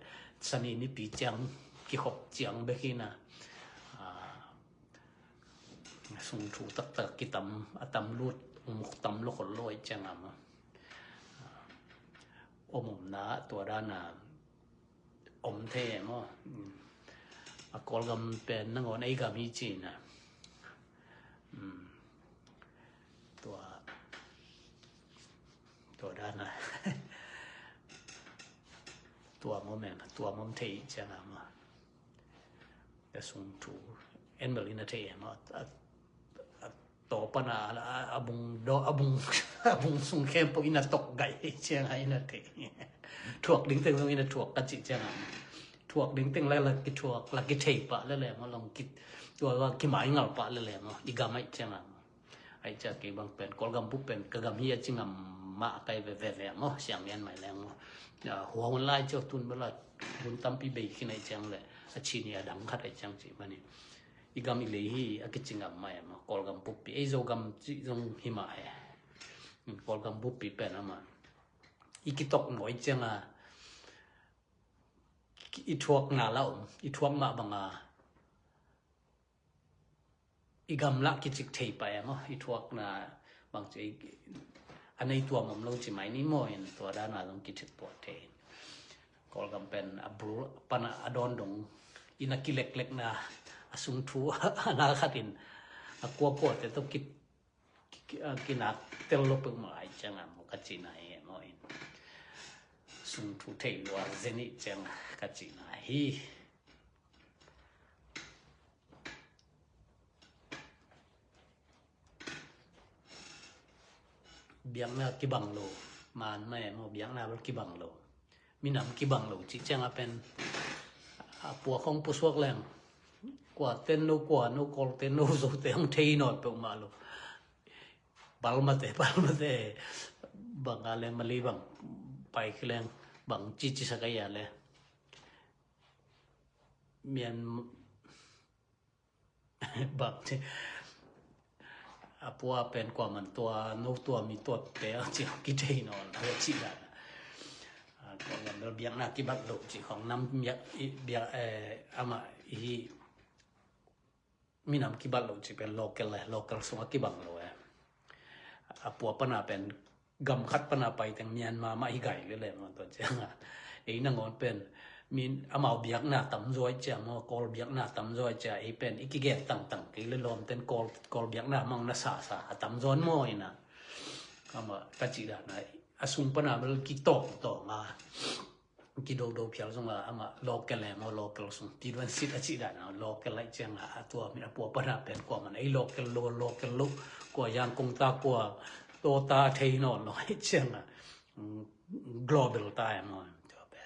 สนีนี่ปีเจียงกิหกเจียงเบกินะส่งถูกตักกิตำตำรูดตำลูกคนลอยจังอมนะตัวด้านอมเทมั้งกอลกำเป็นนังอนไอ้กำมีจีนะตัวด้านตัวมอมแมนตัวมอมเทจังมั้งแต่ส่งถูกเอ็นเบลินาเทมั้งต่อปนาอบุงสุงเข้มปอินาตกไก่เชียงไห้นะเทถวกดึงตึงตรงนี้นะถวกกะจิจังถวกดึงตึงแล้วกิถวกละกิเทปะแล้วแหละมาลองกิตัวว่ากิหมายงัลปะแล้วแหละมาอีกาไม่จังไอ้จะเก็บบังเป็นกอลกำปุ๊บเป็นกะกำเฮียจิงมาไกแว่ๆมั้งเสียงเรียนใหม่แล้วหัวมันไล่เจ้าตุนเวลาบุญตำปีเบกินไอ้จังเลยอาชีนี่ดังคัดไอ้จังจิมันนี่อีกำอีเลยฮีอากิจิงไม่มากอลกำปุ๊บปีไอ้โจกำจิจงหิมะกอลกำปุ๊บปีเป็นอะมาอีกิตกหน่อยจังอีทวกนาแล้วอีทวกมาบังอีกำละกิจิกเทไปมั้งอีทวกนาบางทีอันในตัวมันลงจิไหมนี่มอยตัวด้านหน้าต้องกิจิกตัวเทกอลกำเป็นอับรุปนะอดอนดงอีนักกิเล็กๆนะสุงทัวนาขัดินกลัวปวดแต่ต้องกินนักเตลลบมาไอ้จังมกัจจินายมอยสุงทุเทวัวเจนิจังกัจจินายเบียงนากิบังโลมานแม่โมเบียงนาบกิบังโลมีน้ำกิบังโลจิจังเป็น ปัวของปุสวกแรงกว่าเต้นโนกว่าโนกอลเต้นโนโซเตงเทนอดเปมาโลbalmate bangale malibang paikileng bang cici sakaya le mian bak apua pen kwa man tua no tua mi tua pe chi ki thei non ha chi la ko ngam lo biang na ki bak lo chi khong nam bia ama hi minam ki bak lo chi pen local so ki bang lo apua pana pen gam khat pana pai teng Myanmar ma hi gai le mon to changa ei na ngon pen min amau biak na tam zoi cha mo kol biak na tam zoi cha ei pen ikige tang ki le lom ten kol biak na mang na sa tam zon mo ina ama ka chi da na asung pana mal ki to ma ki do phial song la ama local le mo local sung ti wan sit a chi da na local lai changa atua mi apua pana pen ko man ei local lo ko yang kong ta ko to ta thei no no changa global time no to be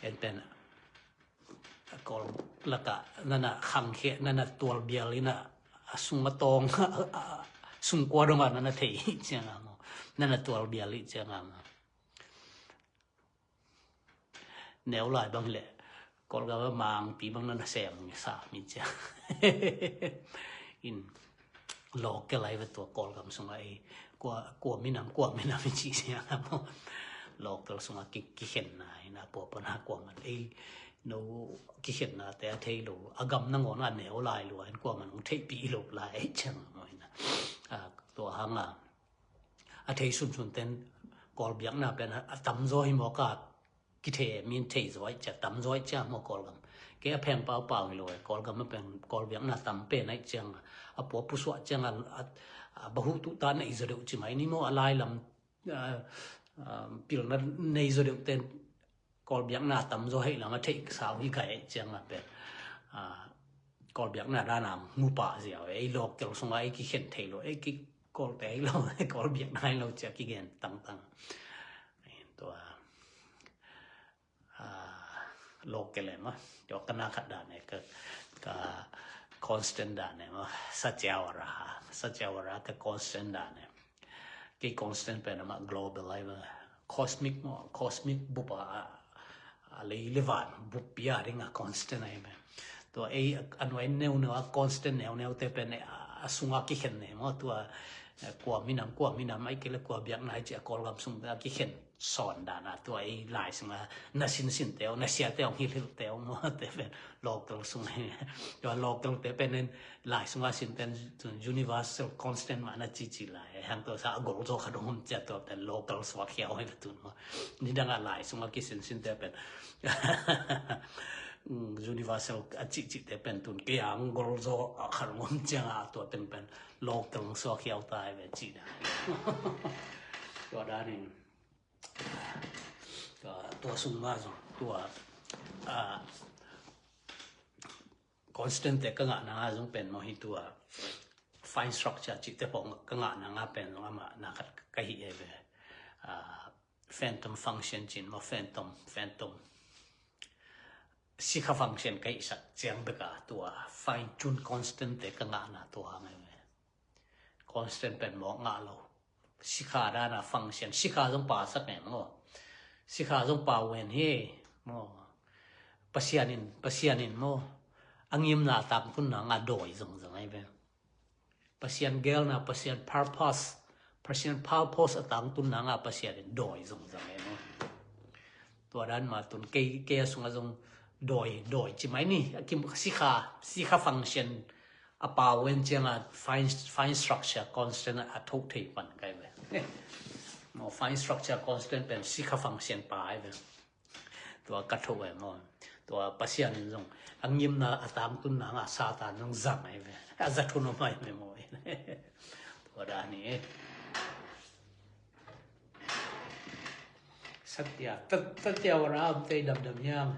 en pen kol laka nana khang khe nana tol bialina asung matong sung kwa donga nana thei changa mo nana tol biali changa ma neu lai bang le kol ga mang pi bang nana sem sa mi cha in local lai wa to kol gam sung ai kwa minam chi sia mo local sung ki khen na ina po pa na kwa man ai no ki khen na te thei lo agam na ngon na neu lai lo an kwa man thei pi lo lai chang mo ina to hanga a thei sun ten kol biak na pen a tam zo hi mo ka ki the min thei zoi cha tam zoi cha mo kol gam ke a pheng pau lo kol gam ma pen kol biak na tam pe nai chang a po pu so chang a bahu tu ta nei zo de chi mai ni mo alai lam pil na nei zo de ten kol biak na tam zo hei la ma thei sao hi kai chang la pe kol biak na da nam mu pa sia ei lok kel song ai ki khen thei lo ei ki kol te lo kol biak nai lo cha ki gen tang to local ma jo kana khat da ne ka constant da ne ma sajawara ka constant da ne ki constant pe na ma global level cosmic bupa ale levan bupia ringa constant ai me to ei anwai neu a constant neu te pe ne asunga ki khen ne mo to kwa minam ai ke le kwa biak nai cha kol gam sung da ki khen son da na to ai lai sung na sin teo na sia teo hi hil teo mo te pen local sung yo local te pen lai sung sin ten universal constant ma na chi lai hang to sa gol zo khadom cha to ten local swa khiao hai tu mo ni da nga lai sung ki sin te pen universal chi te pen tun ke ang gol zo khadom cha to pen local swa khiao tai ve chi da to da ni to sung ma zo to constant te ka nga na zong pen mo hi to fine structure chi te pong ka nga na nga pen ma na khat ka hi e ve phantom function chin mo phantom sikha function kai sak chang be ka to fine tune constant te ka nga na to ha mai constant pen mo nga lo sikha da na function sikha zong pa sak ne mo sikha zong pa wen he mo pasianin mo angim na tak pun na nga doi zong ai be pasian gel na pasian purpose atang tun na nga pasian doi zong ai mo to dan ma tun ke sunga zong doi chi mai ni kim sikha function apa wen changa fine structure constant a thok thei pan kai be mo fine structure constant pen sikha function pa ai be to ka tho ai mo to pasian zong angim na atam tun na nga satan nong zam ai be a za thuno mai me mo to da ni satya tatya wara te dam yang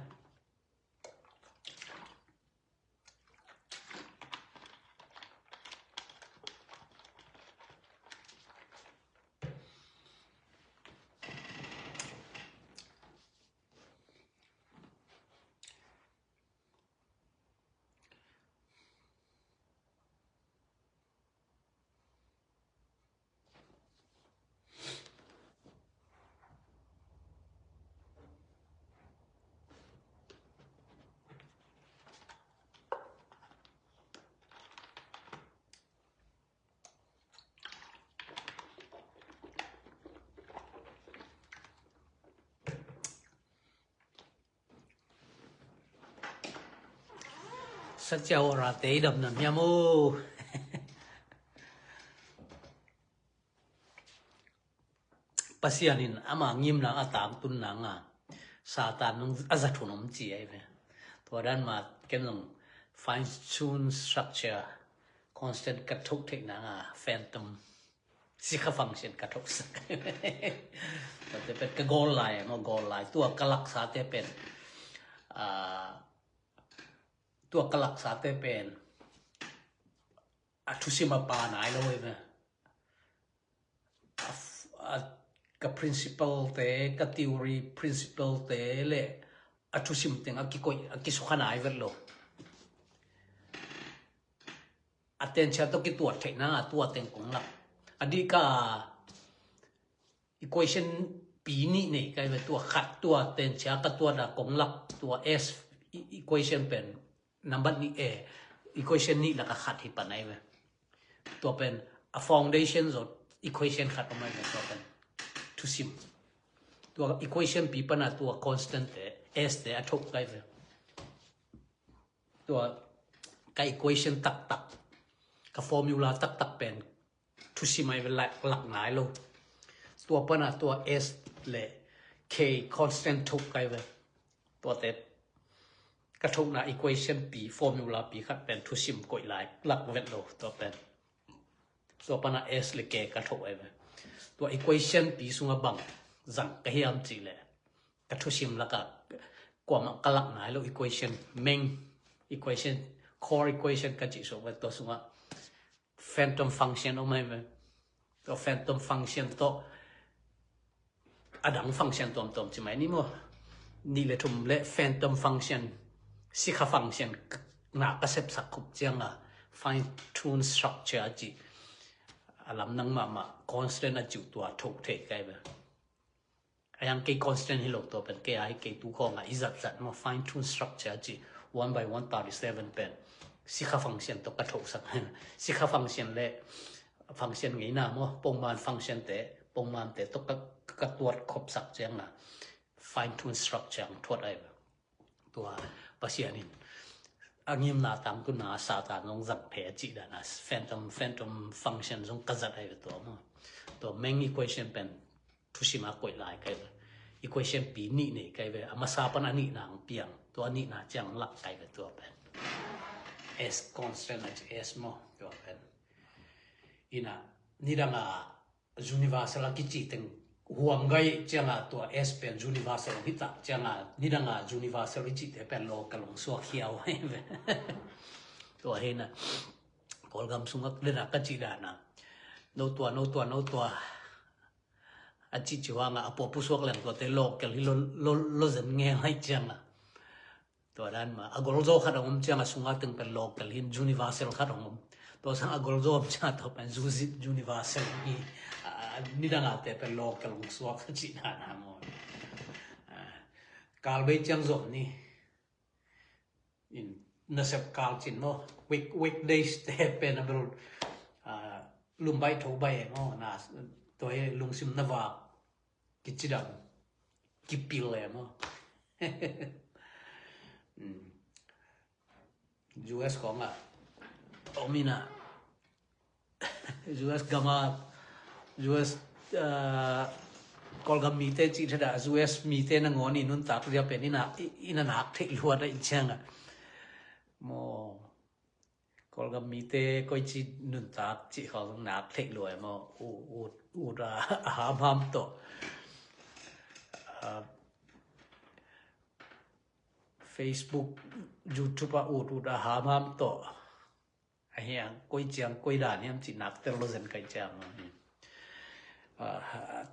sa chao ra te dam nan ya mo pasianin ama ngim na atam tun na nga satan nung azathunom chi ai ve to dan ma kenong fine tune structure constant kathok thek na nga phantom sikha function kathok sak to te pet ka goal line mo goal line tua kalak sa te pen tua kalak sa te pen athusima pa nai lo ve ka principle te ka theory principle te le athusim teng akikoi akisukhanai verlo attention to ki tuat thena tuat teng kongla adika equation p ni ne kai ve tua khat tua tencha ka tua da konglak tua s equation pen number ni a equation ni la ka khat hi panai ve tua pen a foundations of equation khat mai ve tua pen to sim tua equation p pana tua constant te s te athok kai ve tua ka equation tak tak ka formula tak tak pen to sim mai ve lak nai lo tua pana tua s le k constant thok kai ve tua te ka thok na equation p formula p khat pen to sim koi lai lak vet lo tua pen tua pana s le k ka thok ai ve tua equation p sunga bang zang ka hiam chi le ka thu sim la ka kwa ma kalak nai lo equation main equation core equation ka chi so wa to sunga phantom function o mai ve to phantom function to adang function tom chi mai ni mo ni le thum le phantom function sikha function na ka sep sak khup chiang a fine tune structure chi alam nang ma constant a chu tua thok the kai ba ayang ke constant hi lok to pen ke ai ke tu khong a izat zat mo fine tune structure chi 1 by 137 pen sikha function to ka thok sak sikha function le function ngai na mo pongman function te pongman te to ka tuat khop sak chiang na fine tune structure thot ai ba tua pasianin angim na tam ku na satan nong zak phe chi da na phantom function jong kazat ai to mo to main equation pen thushima koi lai kai equation p ni ne kai ve amasa pan ani nang piang to ani na chang lak kai ve to pen s constant s mo to pen ina nidanga universal ki chi teng huangai changa to s pen universal hita changa nidanga universal chi te pen local long so khiao ve to hena kolgam sunga le na ka chi da na no to achi chiwanga apo pusok lang to te local hi lo zen nge hai changa to dan ma agol zo khadong changa sunga teng pen local hin universal khadong to sang agol zo cha to pen universal hi nidanga te pen local so ka chi na mo kalbe chang zo ni in nasep kal chin mo weekdays te pen abul lumbai tho bai mo na toy lungsim na wa kichidam kipil mo US ko nga omina US gama US kolgam mite chi thada US mite na ngoni nun tak ria penina ina nak thek luwa da inchanga mo kolgam mite koi chi nun tak chi khong nak thek luwa mo u da ham to Facebook YouTube u da ham to hiang koi chiang koi da niam chi nak ter lo zen kai chang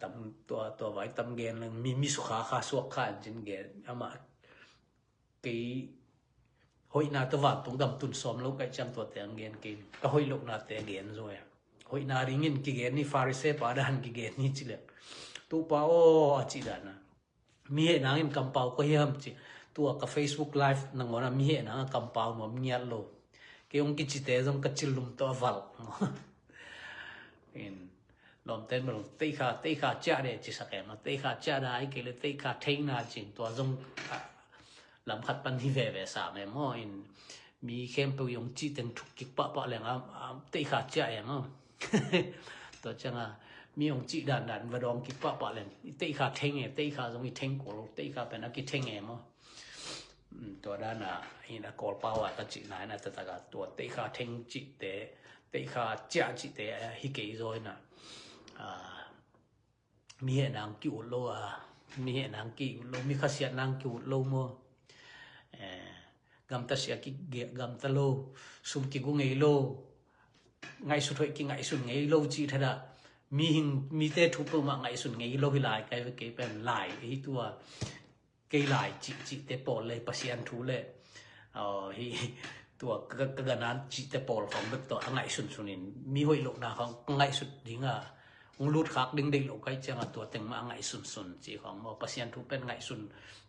tam to vai tam gen mi su kha suak kha jin gen ama ki hoi na to wang tung dam tun som lo kai chang to teng gen ki ka hoi lok na te gen rồi hoi na ringin ki gen ni farise pa dan ki gen ni chile tu pa o chi da na mi he na im kam pau ko hiam chi tu ka Facebook live nang mona mi he na kam pau mo miat lo ke ong ki chi te jong ka chilum to val in lom ten mo te kha cha de chi sa ke ma te kha cha da ai ke le te kha theng na chin to jong lam khat pan hi ve sa me mo in มีเข้มไปยงจิตึงทุกกิกปะแหลงติขาดใจอย่างตัวจังมีองจิดันวดองกิกปะแหลงติขาเทงติขาตรงนี้เทงโกลติขาเป็นนักกิเทงมั้งตัวด้านอินะกอลปาวะตะจินายนะตะตะกะตัวติขาเทงจิเตติขาจะจิเตฮิเกยโซยนะมีเหนางกิวโลมีเหนางกิวโลมีขเสียนางกิวโลมกำตะเสียกิเกกำตะโลสุมกิกุงไงโลไงสุดท้ายกิไงสุดไงโลจีทะดะมีเตทุปมาไงสุดไงโลหิลายไกเกเป็นหลายไอ้ตัวไกหลายจิเตปอลเลยปะเสียนทุเลยฮีตัวกะนั้นจิเตปอลของเบกตัวไงสุดนินมีห้อยโลนาของไงสุดดิงองลูดคักดึงโลกไกจังตัวเต็งมาไงสุนจีของปะเสียนทุเป็นไงสุน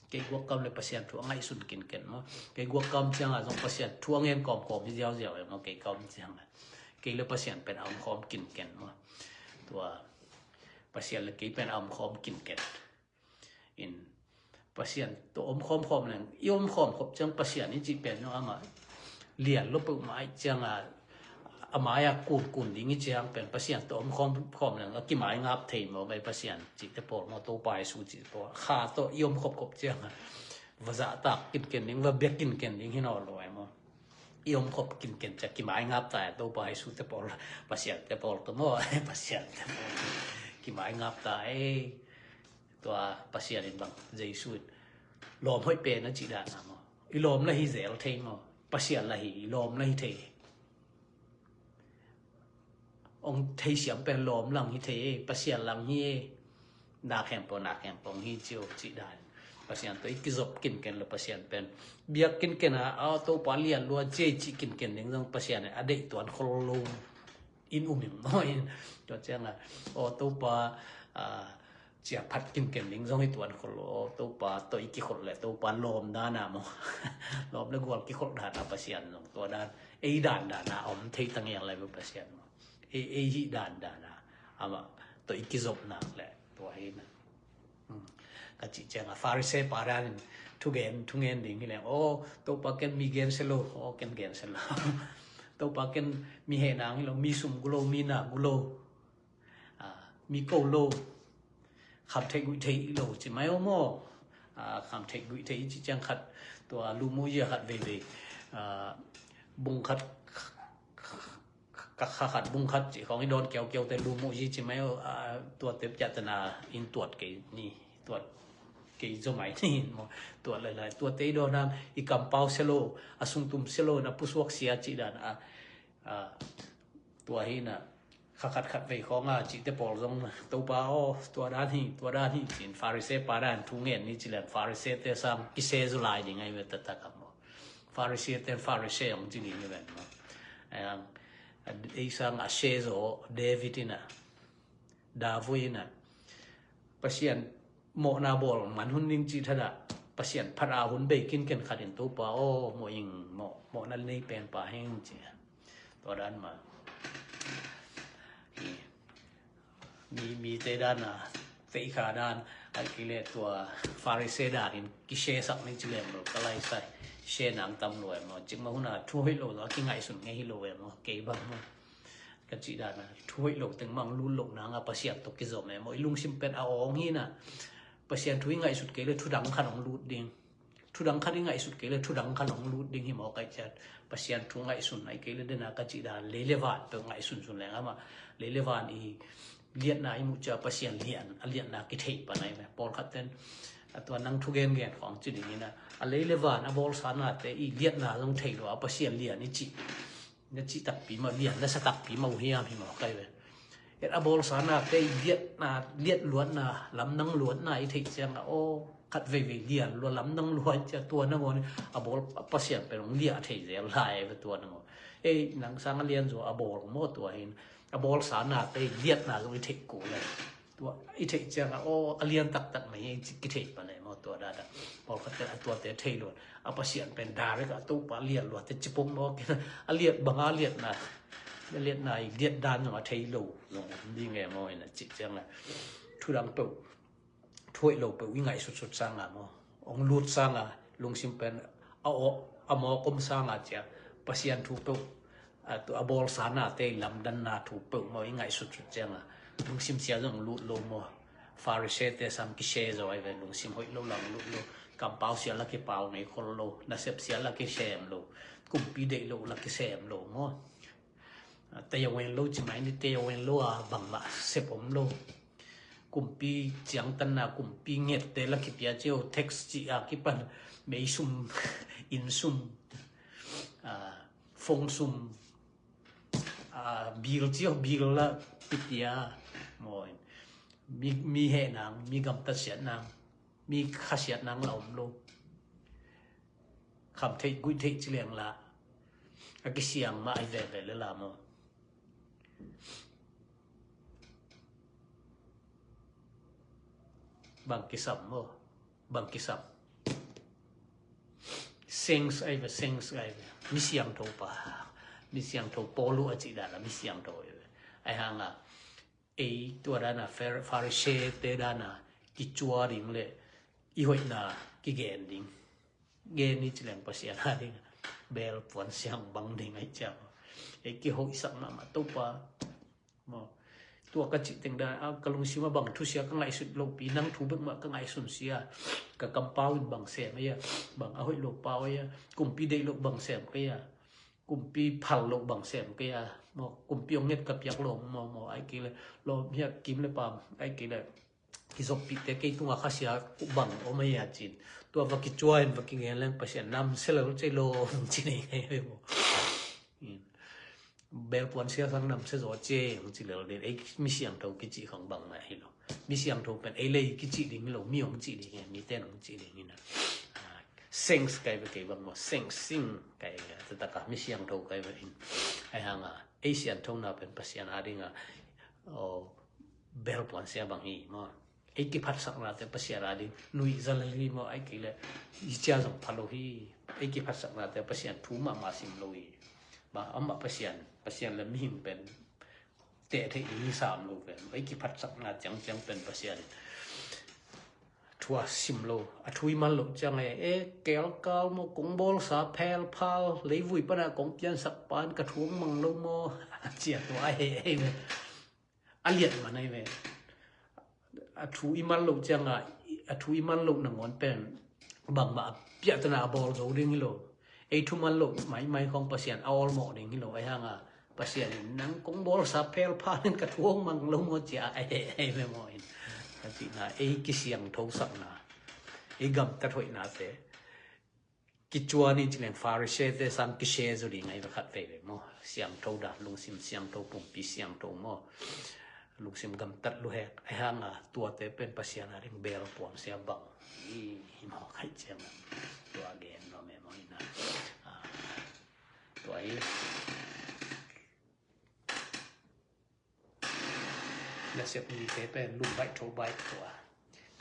เกกวกกำเลยปะเสียนทุไงสุนกินกันมั้งเกกวกกำจังจงปะเสียนทุเงินกอมๆเจียวๆมั้งเกกำจังเกเลยปะเสียนเป็นเอาคอมกินกันมั้งตัวปะเสียนเลยเกเป็นเอาคอมกินกันอินปะเสียนตัวอมคอมๆนั่นยอมคอมครบจังปะเสียนนี่จิเป็นเนาะมาเลียนลบไม้จังมายกุนดิงิจังเป็นปะเสียนตัวอมคอมนั่นกิหมายงับเทมไปปะเสียนจิตะปอมาโตปายสู่จิตปอคาตัวยอมครบจังวะจะตักกินกันนี่ว่าเบียกินกันนี่หินอลอยมั้งยอมครบกินกันจะกิหมายงับแต่โตปายสู่ตะปอปะเสียนตะปอตัวมอปะเสียนตะปอกิหมายงับแต่ตัวปะเสียนนี่บังเจสุดลมห้อยเป็นนะจิดานะมั้งอีลมละหิเซลเทมั้งปะเสียนละหิลมละหิเทองเทเสียงเป็นลมหลังหิเทปะเสียนหลังหินาแคมปองหิจิโอจิดานปะเสียนตัวอีกจบกินกันแล้วปะเสียนเป็นเบียกินกันเอาตัวปาเลียนลัวเจจิกินกันนึงต้องปะเสียนอดีตตัวคโลอินอุมิงม้อยตัวจังโอตัวปาเจียพัดกินกันนึงต้องให้ตัวคโลตัวปาตัวอีกคนแหละตัวปาลมด้านน่ะมั้งลมแล้วกว่ากี่คนด้านปะเสียนตัวด้านไอ้ด้านน่ะอมเทตั้งอย่างไรปะเสียนฮิดานดานะอามาตัวอีกจบนักแหละตัวเห็นก็จิจังฟาริเซปารันทุเกนดิ่งนี่แหละโอ้ตัวปากันมีเกนเซโลโอ้เกนเซโลตัวปากันมีเฮนางนี่เรามีสุมกุโลมีนากุโลมีโกโลคำเทกุเทอีโลจิไม่เอาหม้อคำเทกุเทจิจังขัดตัวลูมูยขัดเวบุงขัดขัดบุงขัดของอีโดนเกี่ยวแต่ลูมูจิไม่เอาตัวเต็มจัตนาอินตรวจเกนี่ตรวจเกจหมายนี่ตรวจหลายๆตัวเตโดนอีกัมเปาเซโลอสุงตุมเซโลนะปุสวกเสียจิดานตัวนี้นะขัดไปของจิตปอลตรงตัวปาโอตัวด้านนี้จินฟาริเซปารันทุเงินนี่จิเลนฟาริเซเตซัมกิเซซุไลยังไงเวตตะกัมฟาริเซเตฟาริเซของจินี่นี่เป็นไอ้สังอาเชโซเดวิดนะดาวิดนะปะเสียนโมนาบอลมันหุ่นนิ่งจิตดะปะเสียนพระอาหุ่นเบกินกันขัดอินตัวปาโอโมยิงโมนั่นนี่เป็นปาแห้งจิตัวด้านมามีเตด้านเตขาด้านไอ้กิเลสตัวฟาริเซดานินกิเชสักนี่จิเลมก็ไล่ใส่เชนามตำรวจมาจึงมาหุ่นช่วยโลแล้วกิไงสุดไงฮิโลเวมเกย์บ้างมั้งกันจิดานะช่วยโลตึงมังลุ้นโลนางปะเสียบตกกิจอมแม่ลุงซิมเป็นเอาอ๋องฮีน่ะปะเสียนช่วยไงสุดเกย์เลยทุดังขันของลูดดิงทุดังขันไงสุดเกย์เลยทุดังขันของลูดดิงหิมอไกจัดปะเสียนทุไงสุดไงเกย์เลยเดนากันจิดาเลวานเป็นไงสุดแรงอ่ะมาเลวานอีเลียนนายมุจปะเสียนเลียนนากิเทปะไหนแม่ปอลขัดเต้นตัวนังทุเกนของจุดนี้นะเลวานบอลสานาแต่อีเลียนนาต้องเทหรอปะเสียนเลียนนี่จิตักปีมาเลียนและสตักปีมาเฮียพี่มาไกลเว้ยบอลสานาแต่เลียนล้วนนะลำนังล้วนนะอีเทจังโอ้ขัดเวเลียนล้วนลำนังล้วนจะตัวนังวันบอลปะเสียนเป็นเลียเทเสียลายไปตัวนังนังสังเลียนส่วนบอลโมตัวเห็นบอลสานาแต่เลียนนาต้องอีเทกูเลยตัวอีเทจังโอ้เลียนตักไม่กิเทปะไหนมาตัวได้บอลขัดตัวเตะเทล้วนปะเสียนเป็นดาเลยก็ตู้ปะเลียนล้วนแต่จิปงบอกเลียนบางเลียนนะเลียนนายเลียนด้านของเทโลลงดีไงมอยนะจิจังเลยทุดังเปิดถ้วยโลเปิดวิ่งไงสุดๆสร้างอ่ะมอองลูดสร้างอ่ะลุงซิมเป็นเอาหมอกมสร้างอ่ะจ้ะ pasian thu pe tu abol sana te lam dan na thu pe mo ngai su chu changa lung sim sia jong lu lo mo farise te sam ki she zo ai ve lung sim hoi lo lang lu lo kam pau sia la ki pau nei khol lo na sep sia la ki sem lo kum pi de lo la ki sem lo mo te yo wen lo chi mai ni te yo wen lo a bang ma sep om lo kum pi chiang tan na kum pi nget te la ki pia cheo text chi a ki pan mei sum in sum phong sum bil chiao bil la pitia moi mi he nang mi gam ta sia nang mi kha sia nang la om lo kham thei gui thei chi leng la a ki siang ma ai ve ve le la mo bang ki sam mo bang ki sam sengs ai ve sengs ai ve mi siang tho pa mi siang tho polu a chi da la mi siang tho ai hang a e tua da na farishe te da na ki chua ring le i hoi na ki gen ding gen ni chleng pa sia na ding bel pon siang bang ding ai cha e ki hoi sak na ma to pa mo tua ka chi teng da a kalung sima bang thu sia ka ngai sut lo pi nang thu bek ma ka ngai sun sia ka kampau in bang se ma ya bang a hoi lo pau ya kum pi de lo bang se ka ya kum pi phal lo bang se ka ya mo kum pi ong net ka piak lo mo ai ki le lo ya kim le pam ai ki le ki zop pi te ke tunga kha sia ku bang o ma ya chin tua va ki chuan va ki ngel lang pa sia nam se lo che lo chi nei he mo bel pon sia sang nam se zo che chi le de ai mi siang tho ki chi khong bang ma hi lo mi siang tho pen ai le ki chi ding lo mi ong chi ding mi ten ong chi ding ni na sengs kai ba ke bang mo sing kai ta ka mi siang tho kai ba in ai hanga asian tho na pen pasian adinga o bel pon sia bang hi mo ai ki phat sak na te pasian ading nui zalali mo ai ki le i cha jong phalo hi ai ki phat sak na te pasian thu ma sim lo hi ba amma pasian la mi him pen te the i sam lo pen ai ki phat sak na chang pen pasian thua sim lo a thui man lo chang e kel kal mo kong bol sa phel phal lei vui pa na kong pian sak pan ka thuang mang lo mo chia to ai me a liat ma nai me a thui man lo chang a thui man lo na ngon pen bang ma pia ta na bol zo ding lo ai thu man lo mai khong pasian all mo ding lo ai hanga pasian nang kong bol sa phel phal ka thuang mang lo mo chia ai me mo in ti na ai ki siang tho sak na ai gam ta thoi na te ki chua ni chlen farise te sam ki she zo ri ngai ba khat ve mo siang tho da lung sim siang tho pum pi siang tho mo lung sim gam tat lu he ai hanga tua te pen pasian a ring bel pon sia bang i mo khai chem tua gen no me mo ina tua ai la sep ni te pen lu bai tho bai tua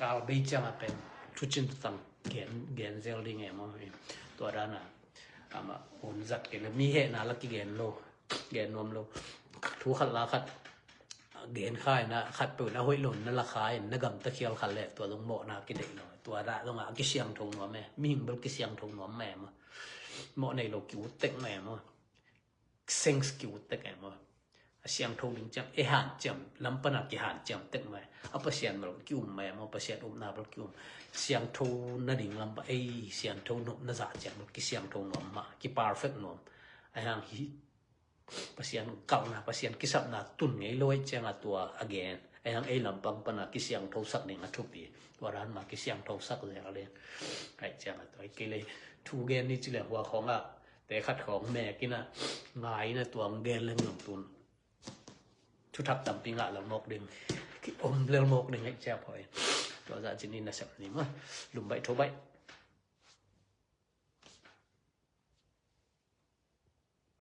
kal bei chang a pen thu chin tang gen zel ding e mo tua da na ama on zat ke le mi he na la ki gen nom lo thu khat la khat gen khai na khat pu na hoi lon na la khai na gam ta khial khat le tua long mo na ki de no tua da long a ki siang thong no me mi him bel ki siang thong no me mo nei lo ki u tek me mo sengs ki u tek e mo siang thong ding chang e han cham lam pa na ki han cham tek me a pa sian mal ki me mo pa sian na bel ki siang tho na ding lam pa e siang tho no na za cham ki siang thong no ma ki perfect no ai hang hi pasian kau na pasian kisap na tun ngei loi chang atua again ai hang ei lam pang pa na ki siang tho sak ding a thupi waran ma ki siang tho sak le ale kai chang atoi ke le thu gen ni chile wa khong a te khat khong me kina ngai na tuang gen leng long tun thu thap tam pinga la mok ding ki om lel mok ding ai cha phoi to za chin ni na sap ni ma lum bai tho bai